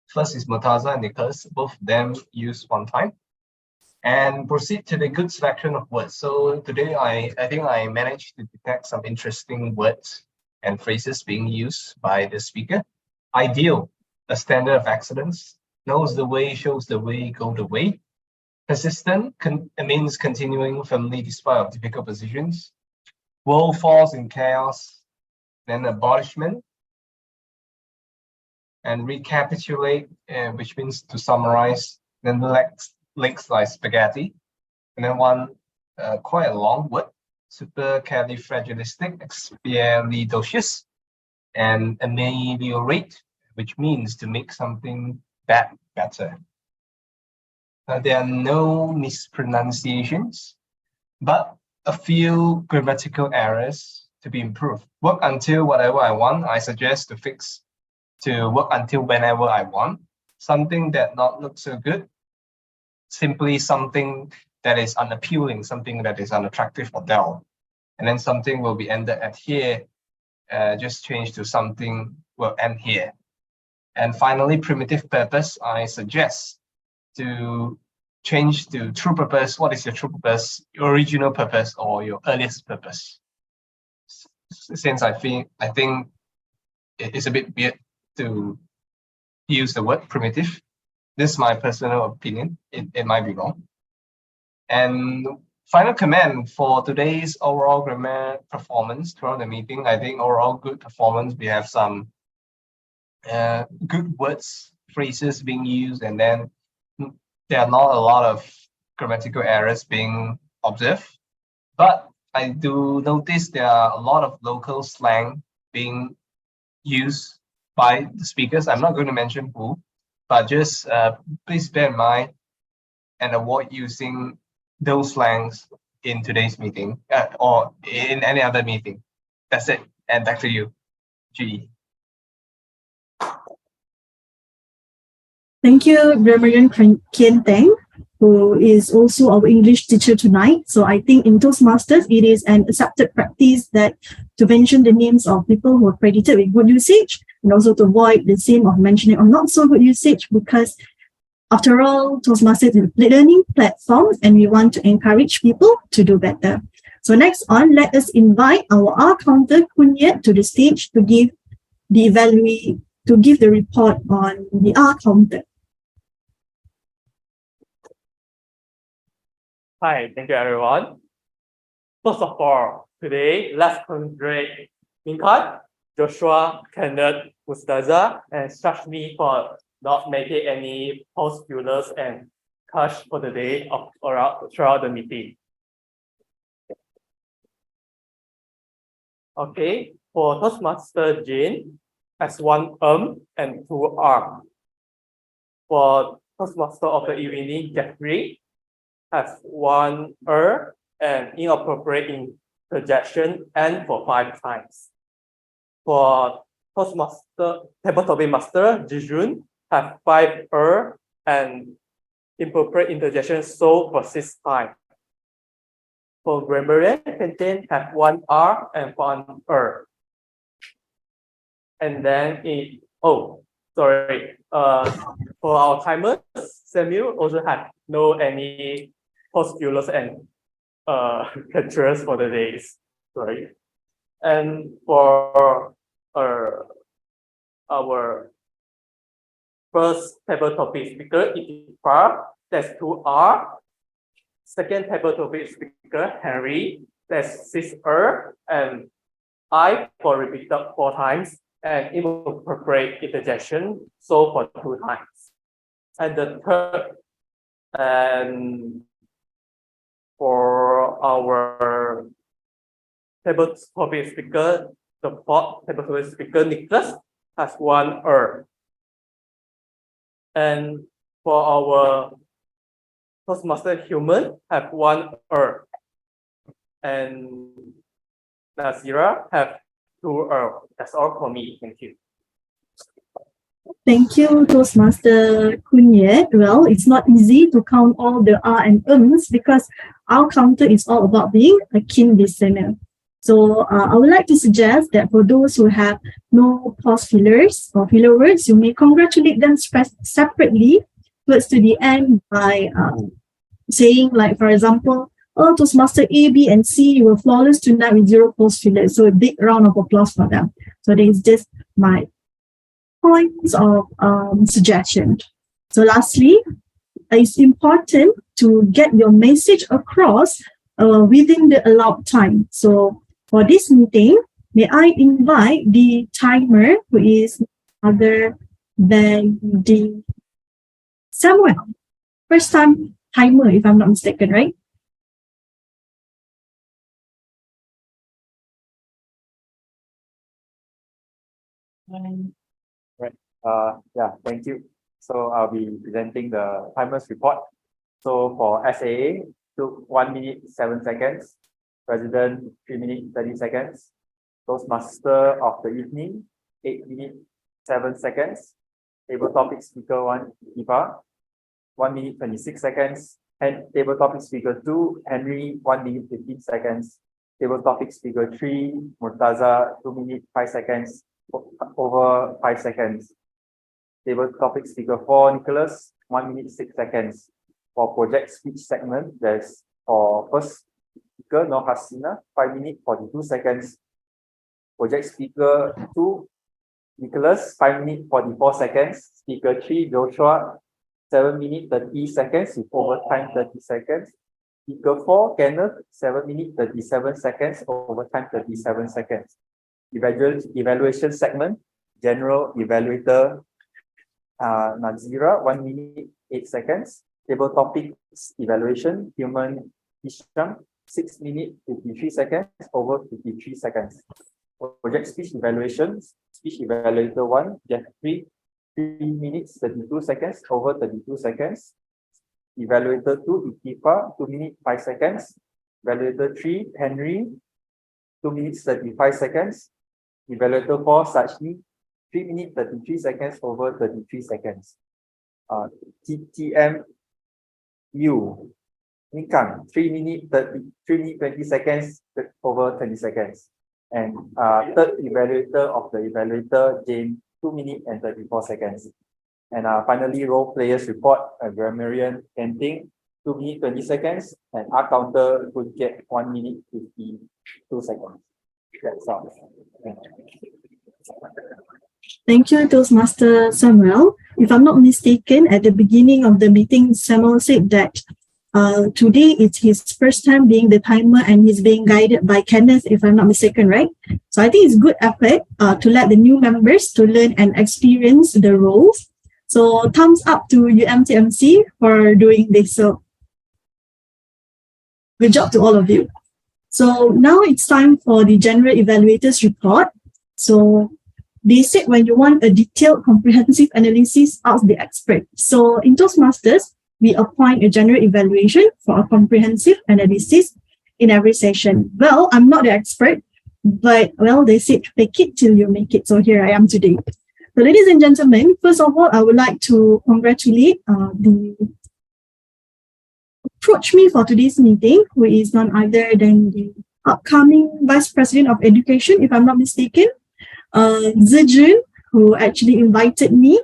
First is Murtaza and Nicholas, both of them use one time. And proceed to the good selection of words. So today I think I managed to detect some interesting words and phrases being used by the speaker. Ideal, a standard of excellence. Knows the way, shows the way, go the way. Persistent means continuing firmly despite of difficult positions. World falls in chaos. Then abolishment. And recapitulate, which means to summarize. Then legs like spaghetti. And then one quite a long word. Supercalifragilisticexpialidocious. And ameliorate, which means to make something bad better. There are no mispronunciations, but a few grammatical errors to be improved. Work until whatever I want. I suggest to fix to work until whenever I want. Something that not look so good. Simply something that is unappealing, something that is unattractive or dull. And then something will be ended at here. Just change to something will end here. And finally, primitive purpose, I suggest to change to true purpose. What is your true purpose, your original purpose, or your earliest purpose? Since I think it's a bit weird to use the word primitive. This is my personal opinion. It might be wrong. And final comment for today's overall grammar performance throughout the meeting. I think overall good performance. We have some good words, phrases being used, and then there are not a lot of grammatical errors being observed. But I do notice there are a lot of local slang being used by the speakers. I'm not going to mention who, but just please bear in mind and avoid using those slangs in today's meeting or in any other meeting. That's it. And back to you. Judy. Thank you, Grammarian Teng, who is also our English teacher tonight. So I think in Toastmasters, it is an accepted practice that to mention the names of people who are credited with good usage, and also to avoid the same of mentioning of not so good usage, because after all, Toastmasters is a learning platform and we want to encourage people to do better. So next on, let us invite our R counter Koon to the stage to give the report on the R counter. Hi, thank you everyone. First of all, today let's congratulate MIng Kang, Joshua, Kenneth, Ustazah, and Sajni for not making any post-fillers and cash for the day throughout the meeting. Okay, for Toastmaster Jane, as one and two For Toastmaster of the evening, Jefri, has one and inappropriate interjection and for 5 times. For Toastmaster, Table Topic Master, Jijun, have 5 and inappropriate interjection so for 6 times. For Grammarian content have 1 and 1 And then for our timers, Samuel also had no any postulars and captures for the days. Sorry. And for our first table topic speaker, Ikhtifar, that's 2 Second table topic speaker, Henry, that's 6 and I for repeated 4 times and inappropriate interjection, so for 2 times. And the third, and for our table topic speaker, the fourth table topic speaker, Nicholas, has 1 And for our Toastmaster Hilman, have 1 And Nazirah have 2 That's all for me. Thank you. Thank you, Toastmaster Koon. Well, it's not easy to count all the R and Ms because our counter is all about being a keen listener. So I would like to suggest that for those who have no pause fillers or filler words, you may congratulate them separately towards to the end by saying, like, for example, oh, Toastmaster A, B, and C were flawless tonight with 0 pause fillers. So a big round of applause for them. So that is just my points of suggestion. So lastly, it's important to get your message across within the allowed time. So for this meeting, may I invite the timer, who is other than the Samuel. First time timer, if I'm not mistaken, right? Right. Yeah, thank you. So I'll be presenting the timers report. So for aSAA, took 1 minute 7 seconds. President 3 minutes 30 seconds. Toastmaster of the evening 8 minutes 7 seconds. Table topic speaker 1, Ikhtifar, 1 minute 26 seconds. And table topic speaker 2, Henry, 1 minute 15 seconds. Table topic speaker 3, Murtaza, 2 minutes 5 seconds. Over 5 seconds. Table topic speaker 4, Nicholas, 1 minute 6 seconds. For project speech segment, there's for first speaker, no Hasinah, 5 minutes 42 seconds. Project speaker 2, Nicholas, 5 minutes 44 seconds. Speaker 3, Joshua, 7 minutes 30 seconds with overtime 30 seconds. Speaker 4, Kenneth, 7 minutes 37 seconds, overtime 37 seconds. Evaluation segment, general evaluator Nazirah, 1 minute 8 seconds. Table topics evaluation, Hilman, 6 minutes 53 seconds, over 53 seconds. Project speech evaluation, speech evaluator 1, Jefri, 3 minutes 32 seconds, over 32 seconds. Evaluator 2, Ikhtifar, 2 minutes 5 seconds. Evaluator 3, Henry, 2 minutes 35 seconds. Evaluator 4, Sajni, 3 minutes 33 seconds over 33 seconds. TM U, MIng Kang, 3 minutes 20 seconds over 20 seconds. And third evaluator of the evaluator, Jane, 2 minutes and 34 seconds. And finally, role players report, Grammarian Report, 2 minutes 20 seconds, and our counter would get 1 minute 52 seconds. That's all. Thank you, Toastmaster Samuel. If I'm not mistaken, at the beginning of the meeting, Samuel said that today it's his first time being the timer and he's being guided by Kenneth, if I'm not mistaken, right? So I think it's good effort to let the new members to learn and experience the roles. So thumbs up to UMTMC for doing this. So good job to all of you. So now it's time for the General Evaluators Report. So they said when you want a detailed, comprehensive analysis, ask the expert. So in Toastmasters, we appoint a general evaluation for a comprehensive analysis in every session. Well, I'm not the expert, but well, they said fake it till you make it. So here I am today. So ladies and gentlemen, first of all, I would like to congratulate the approach me for today's meeting, who is none other than the upcoming Vice President of Education, if I'm not mistaken, Zijun, who actually invited me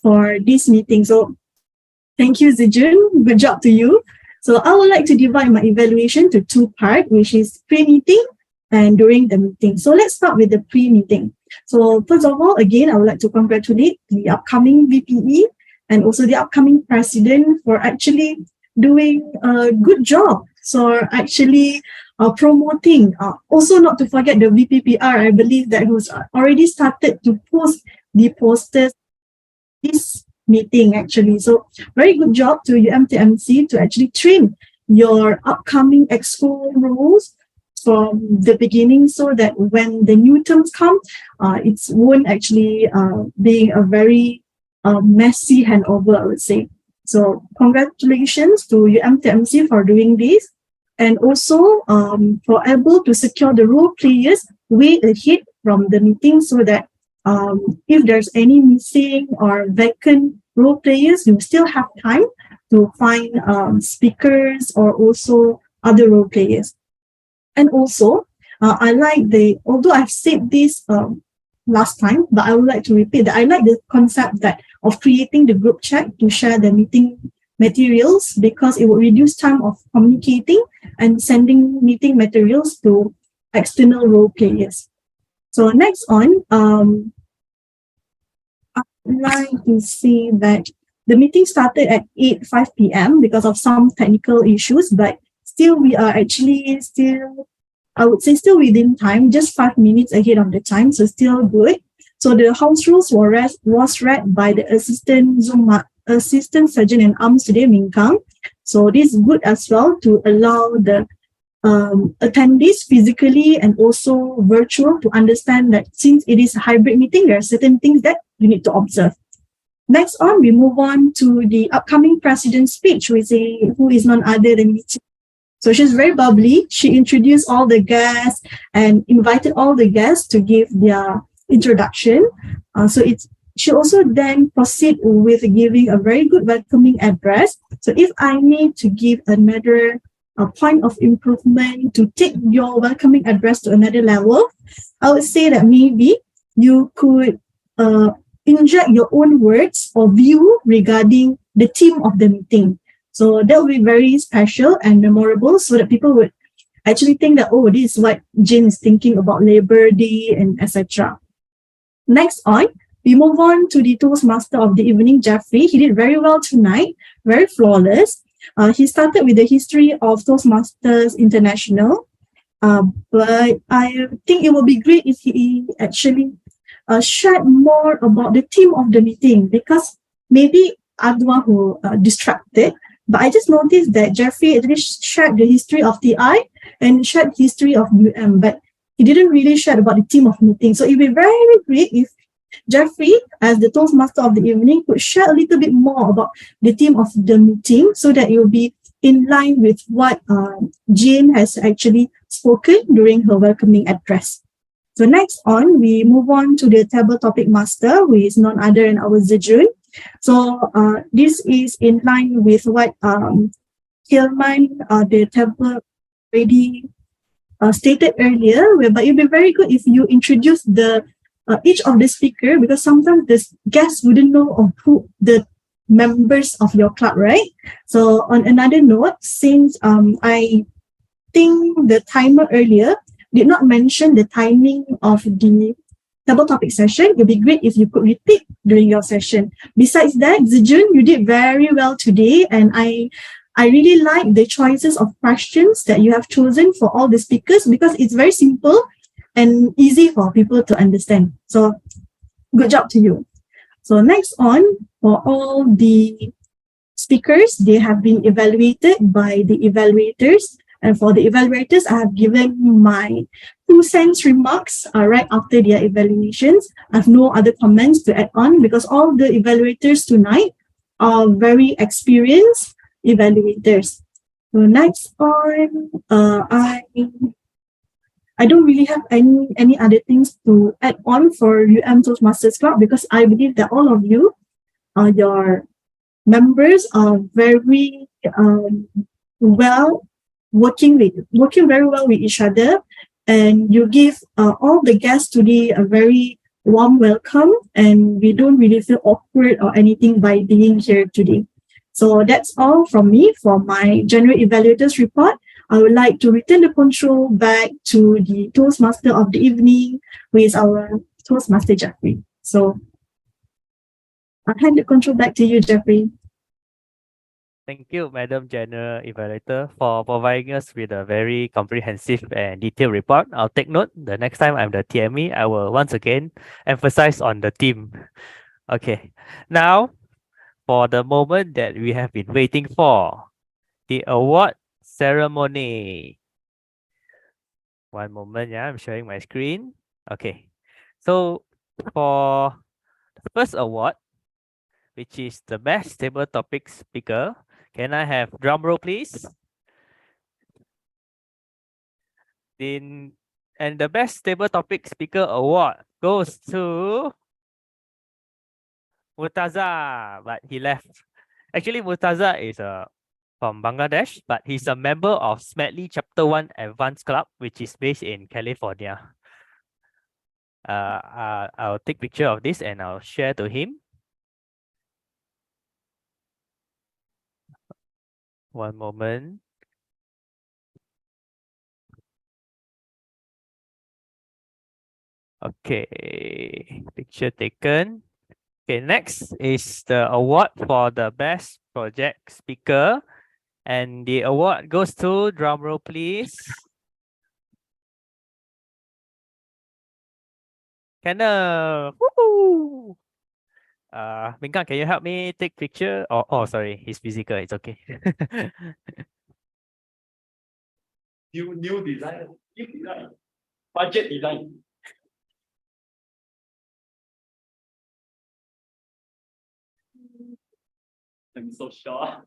for this meeting. So thank you, Zijun. Good job to you. So I would like to divide my evaluation to two parts, which is pre-meeting and during the meeting. So let's start with the pre-meeting. So first of all, again, I would like to congratulate the upcoming VPE and also the upcoming president for actually doing a good job. So actually promoting, also not to forget the VPPR, I believe that was already started to post the posters this meeting actually. So very good job to UMTMC to actually train your upcoming exco rules from the beginning so that when the new terms come, it won't actually being a very messy handover, I would say. So congratulations to UMTMC for doing this, and also for able to secure the role players way ahead from the meeting so that if there's any missing or vacant role players, you still have time to find speakers or also other role players. And also, I like although I've said this last time, but I would like to repeat that I like the concept of creating the group chat to share the meeting materials, because it will reduce time of communicating and sending meeting materials to external role players. So next on, I'd like to see that the meeting started at 5 p.m. because of some technical issues, but still we are actually I would say still within time, just 5 minutes ahead of the time, so still good. So the house rules was read by the assistant surgeon in arms today, MIng Kang. So this is good as well to allow the attendees physically and also virtual to understand that since it is a hybrid meeting, there are certain things that you need to observe. Next on, we move on to the upcoming president's speech, who is none other than Yeat. So she's very bubbly. She introduced all the guests and invited all the guests to give their introduction. She also then proceed with giving a very good welcoming address. So if I need to give another point of improvement to take your welcoming address to another level, I would say that maybe you could inject your own words or view regarding the theme of the meeting. So that will be very special and memorable so that people would actually think that, oh, this is what Jane is thinking about Labor Day and etc. Next on, we move on to the Toastmaster of the evening, Jefri. He did very well tonight, very flawless. He started with the history of Toastmasters International, but I think it would be great if he actually shared more about the theme of the meeting, because maybe I'm the one who distracted. But I just noticed that Jefri actually shared the history of TI and shared history of UM, but he didn't really share about the theme of meeting. So it would be very great if Jefri, as the Toastmaster of the evening, could share a little bit more about the theme of the meeting so that it will be in line with what Jane has actually spoken during her welcoming address. So next on, we move on to the table topic master, who is none other than our Zijun. So this is in line with what Hilman, the table already stated earlier, whereby it'd be very good if you introduce the each of the speaker, because sometimes the guests wouldn't know of who the members of your club, right? So on another note, since I think the timer earlier did not mention the timing of the table topic session, it would be great if you could repeat during your session. Besides that, Zijun, you did very well today, and I really like the choices of questions that you have chosen for all the speakers, because it's very simple and easy for people to understand. So good job to you. So next on, for all the speakers, they have been evaluated by the evaluators. And for the evaluators, I have given my 2 cents remarks right after their evaluations. I have no other comments to add on, because all the evaluators tonight are very experienced evaluators. So next on, I don't really have any other things to add on for Toastmasters Club, because I believe that all of you, your members, are very well working very well with each other, and you give all the guests today a very warm welcome, and we don't really feel awkward or anything by being here today. So that's all from me for my general evaluators report. I would like to return the control back to the Toastmaster of the evening, who is our Toastmaster Jefri. So I'll hand the control back to you, Jefri. Thank you, Madam General Evaluator, for providing us with a very comprehensive and detailed report. I'll take note. The next time I'm the TME, I will once again emphasize on the team. Okay, now for the moment that we have been waiting for, the award ceremony. One moment, yeah, I'm sharing my screen. Okay, so for the first award, which is the best table topic speaker, can I have drum roll, please? And the best table topic speaker award goes to Murtaza, but he left. Actually, Murtaza is from Bangladesh, but he's a member of Smedley Chapter 1 Advanced Club, which is based in California. I'll take picture of this and I'll share to him. One moment. Okay, picture taken. Okay, next is the award for the best project speaker. And the award goes to, drum roll please, Kenneth. Woo! MIng Kang, can you help me take picture? Oh, sorry, he's physical. It's okay. New design. Budget design. I'm so sure.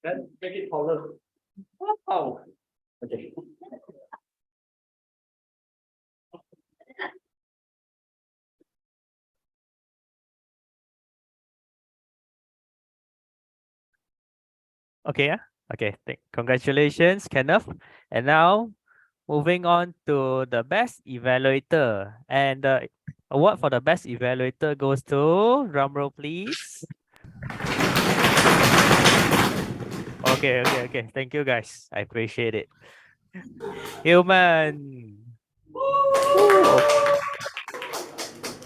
Then make it taller. Wow. Okay. Okay, yeah. Okay, congratulations, Kenneth. And now, moving on to the best evaluator. And the award for the best evaluator goes to, drum roll please. Okay. Thank you, guys. I appreciate it. Hilman.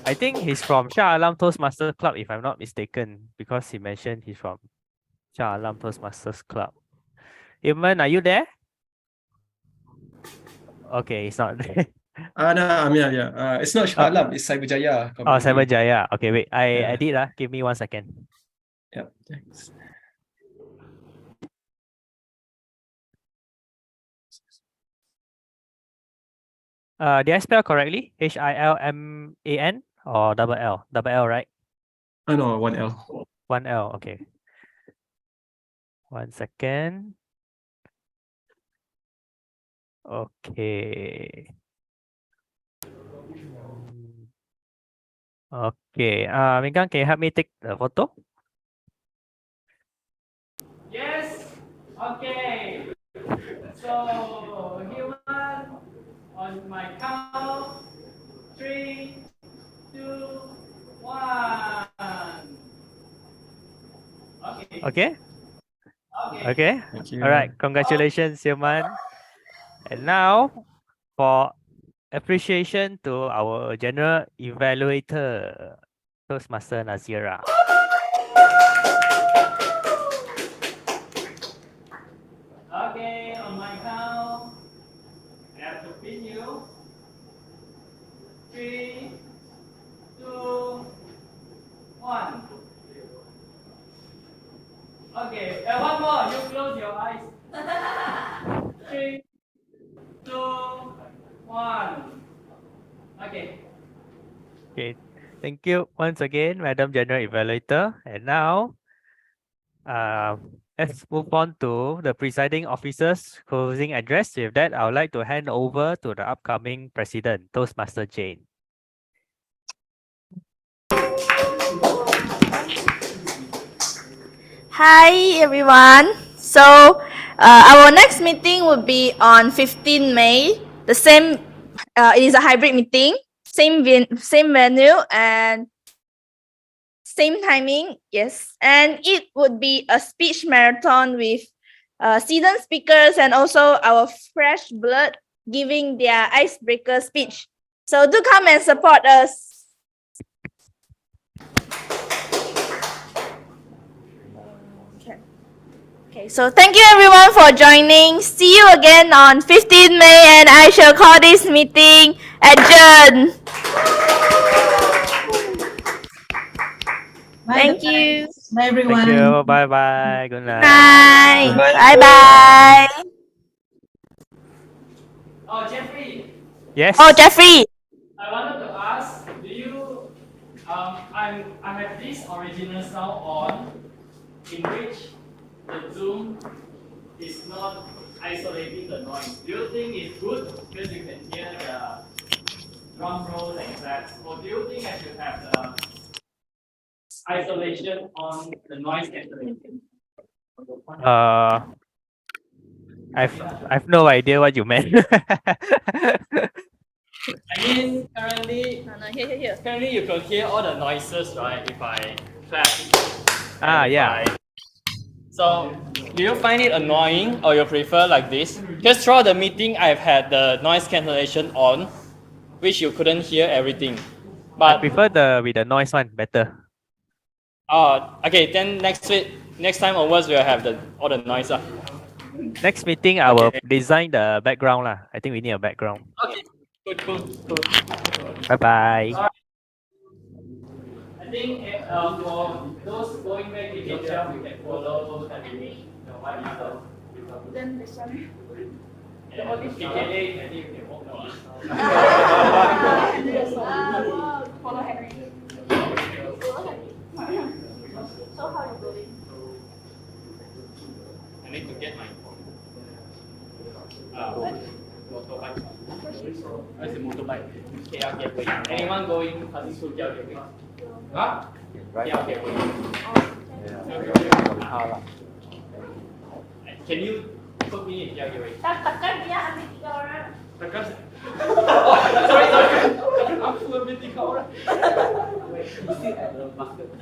I think he's from Shah Alam Toastmasters Club, if I'm not mistaken, because he mentioned he's from Shah Alam Toastmasters Club. Hilman, are you there? Okay, it's not there. No, yeah. It's not Shah Alam, it's Cyberjaya. Oh, Cyberjaya. Okay, wait. I Yeah. did. Give me 1 second. Yeah, thanks. Did I spell correctly? Hilman or double L? Double L, right? No, 1L. 1L. Okay. 1 second. Okay. Okay. MIng Kang, can you help me take the photo? Yes. Okay. So Hilman, on my count, 3, 2, 1. Okay. Okay. Okay. Okay. Thank you. All right. Congratulations, Hilman. And now for appreciation to our general evaluator, Toastmaster Nazirah. Okay, on my count, I have to pin you. 3, 2, 1. Okay, and one more. You close your eyes. 3, 2, 1. Okay. Okay. Thank you once again, Madam General Evaluator. And now, let's move on to the presiding officer's closing address. With that, I would like to hand over to the upcoming president, Toastmaster Jane. Hi everyone. So our next meeting will be on 15 May. The same, it is a hybrid meeting, same venue and same timing. Yes, and it would be a speech marathon with seasoned speakers and also our fresh blood giving their icebreaker speech. So do come and support us. Okay, so thank you everyone for joining. See you again on 15 May and I shall call this meeting adjourned. Thank you. Bye, everyone. Thank you. Bye bye. Good night. Bye. Bye bye. Oh, Jeffrey, Yes. Oh, Jeffrey. I wanted to ask, do you, I have this original sound on, in which the Zoom is not isolating the noise. Do you think it's good because you can hear the drum rolls and claps, or do you think I should have the isolation on the noise cancellation? I've no idea what you meant. I mean, currently, currently you can hear all the noises, right? If I clap. Yeah. So, do you find it annoying or you prefer like this? Because throughout the meeting, I've had the noise cancellation on, which you couldn't hear everything. I But prefer with the noise one better. okay, then next time onwards, we'll have all the noise. Next meeting, I will design the background lah. I think we need a background. Okay, cool. Bye bye. Alright. I think for those going back to Asia, we can follow the what is the Then this one. PKA, I think we can walk on. Follow Henry. So how are you doing? I need to get my motorbike. Where's the motorbike? Okay. Anyone going to school? Huh? Okay. Can you put me in Gateway? Tekan dia ambil 3 orang. Tekan. Oh, sorry. Aku ambil 3 orang. You sit at the basket.